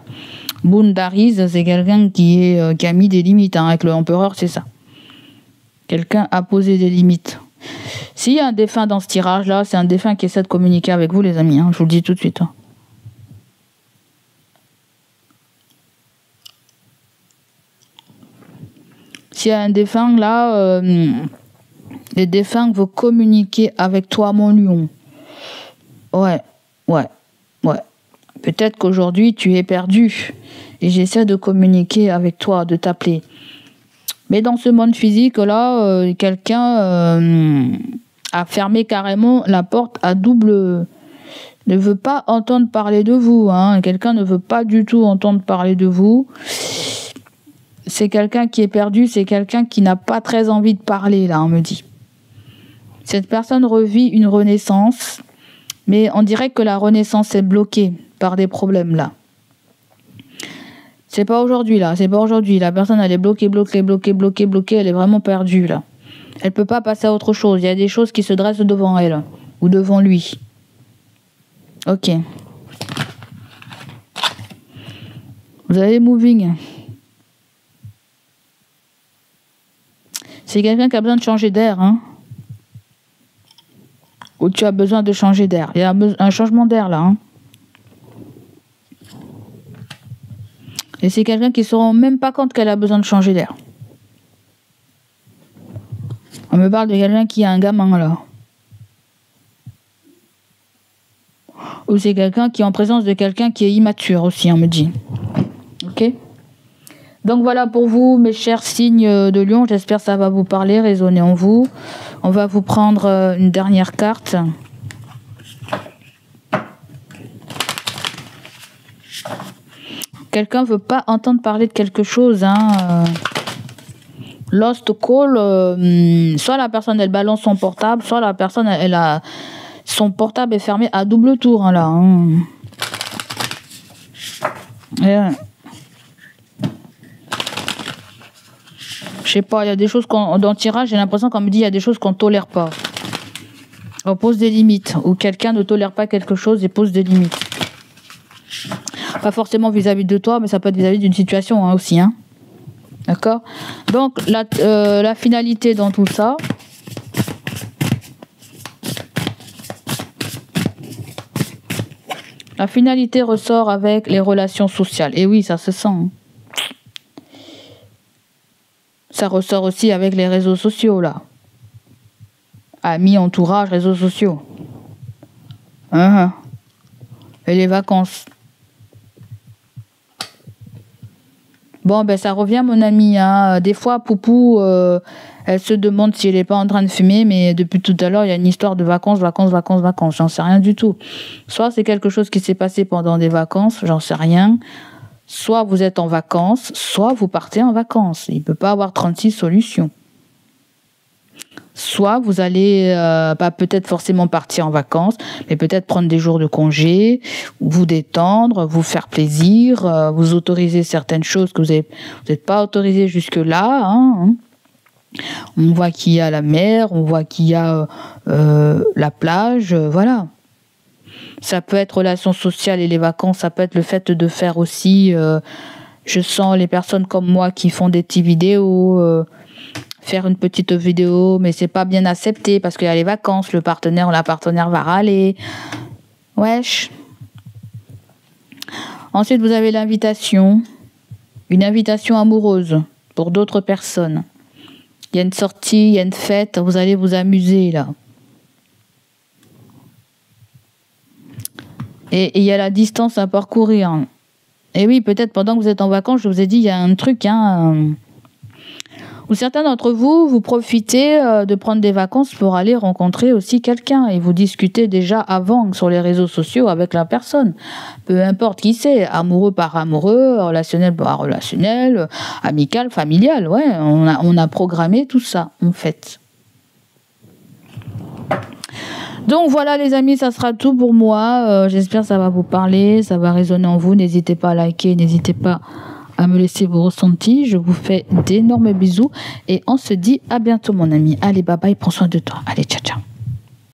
Boundaries, c'est quelqu'un qui a mis des limites. Hein, avec l'empereur, c'est ça. Quelqu'un a posé des limites. S'il y a un défunt dans ce tirage-là, c'est un défunt qui essaie de communiquer avec vous, les amis. Hein, je vous le dis tout de suite. Hein. S'il y a un défunt, là, les défunts veulent communiquer avec toi, mon lion. Ouais. Peut-être qu'aujourd'hui, tu es perdu. Et j'essaie de communiquer avec toi, de t'appeler. Mais dans ce monde physique-là, quelqu'un a fermé carrément la porte à double... Ne veut pas entendre parler de vous. Hein. Quelqu'un ne veut pas du tout entendre parler de vous. C'est quelqu'un qui est perdu. C'est quelqu'un qui n'a pas très envie de parler, là, on me dit. Cette personne revit une renaissance... Mais on dirait que la renaissance est bloquée par des problèmes là. C'est pas aujourd'hui là, c'est pas aujourd'hui. La personne elle est bloquée, elle est vraiment perdue là. Elle peut pas passer à autre chose. Il y a des choses qui se dressent devant elle ou devant lui. Ok. Vous avez moving. C'est quelqu'un qui a besoin de changer d'air, hein. Ou tu as besoin de changer d'air. Il y a un changement d'air là. Hein. Et c'est quelqu'un qui ne se rend même pas compte qu'elle a besoin de changer d'air. On me parle de quelqu'un qui a un gamin là. Ou c'est quelqu'un qui est en présence de quelqu'un qui est immature aussi, on me dit. Ok ? Donc voilà pour vous, mes chers signes de Lion. J'espère que ça va vous parler, résonner en vous. On va vous prendre une dernière carte. Quelqu'un ne veut pas entendre parler de quelque chose. Hein. Lost call, soit la personne elle balance son portable, soit la personne elle a son portable est fermé à double tour. Hein, là. Hein. Je sais pas, il y a des choses dans le tirage, j'ai l'impression qu'on me dit il y a des choses qu'on ne tolère pas. On pose des limites, ou quelqu'un ne tolère pas quelque chose et pose des limites. Pas forcément vis-à-vis de toi, mais ça peut être vis-à-vis d'une situation hein, aussi. Hein. D'accord ? Donc, la finalité dans tout ça, la finalité ressort avec les relations sociales. Et oui, ça se sent. Hein. Ça ressort aussi avec les réseaux sociaux, là. Amis, entourage, réseaux sociaux. Et les vacances. Bon, ben ça revient, mon ami. Hein. Des fois, Poupou, elle se demande si elle n'est pas en train de fumer, mais depuis tout à l'heure, il y a une histoire de vacances. J'en sais rien du tout. Soit c'est quelque chose qui s'est passé pendant des vacances, j'en sais rien. Soit vous êtes en vacances, soit vous partez en vacances. Il ne peut pas avoir 36 solutions. soit vous allez pas peut-être forcément partir en vacances, mais peut-être prendre des jours de congé, vous détendre, vous faire plaisir, vous autoriser certaines choses que vous n'êtes pas autorisé jusque-là. Hein. On voit qu'il y a la mer, on voit qu'il y a la plage, voilà. Ça peut être relations sociales et les vacances, ça peut être le fait de faire aussi, je sens les personnes comme moi qui font des petites vidéos, faire une petite vidéo, mais c'est pas bien accepté parce qu'il y a les vacances, le partenaire ou la partenaire va râler. Wesh. Ensuite, vous avez l'invitation, une invitation amoureuse pour d'autres personnes. Il y a une sortie, il y a une fête, vous allez vous amuser là. Et il y a la distance à parcourir. Et oui, peut-être pendant que vous êtes en vacances, je vous ai dit, il y a un truc, où certains d'entre vous, vous profitez de prendre des vacances pour aller rencontrer aussi quelqu'un et vous discutez déjà avant sur les réseaux sociaux avec la personne. Peu importe qui c'est, amoureux par amoureux, relationnel par relationnel, amical, familial, ouais, on a programmé tout ça, en fait. Donc voilà les amis, ça sera tout pour moi. J'espère que ça va vous parler, ça va résonner en vous. N'hésitez pas à liker, n'hésitez pas à me laisser vos ressentis. Je vous fais d'énormes bisous et on se dit à bientôt mon ami. Allez, bye bye, prends soin de toi. Allez, ciao, ciao.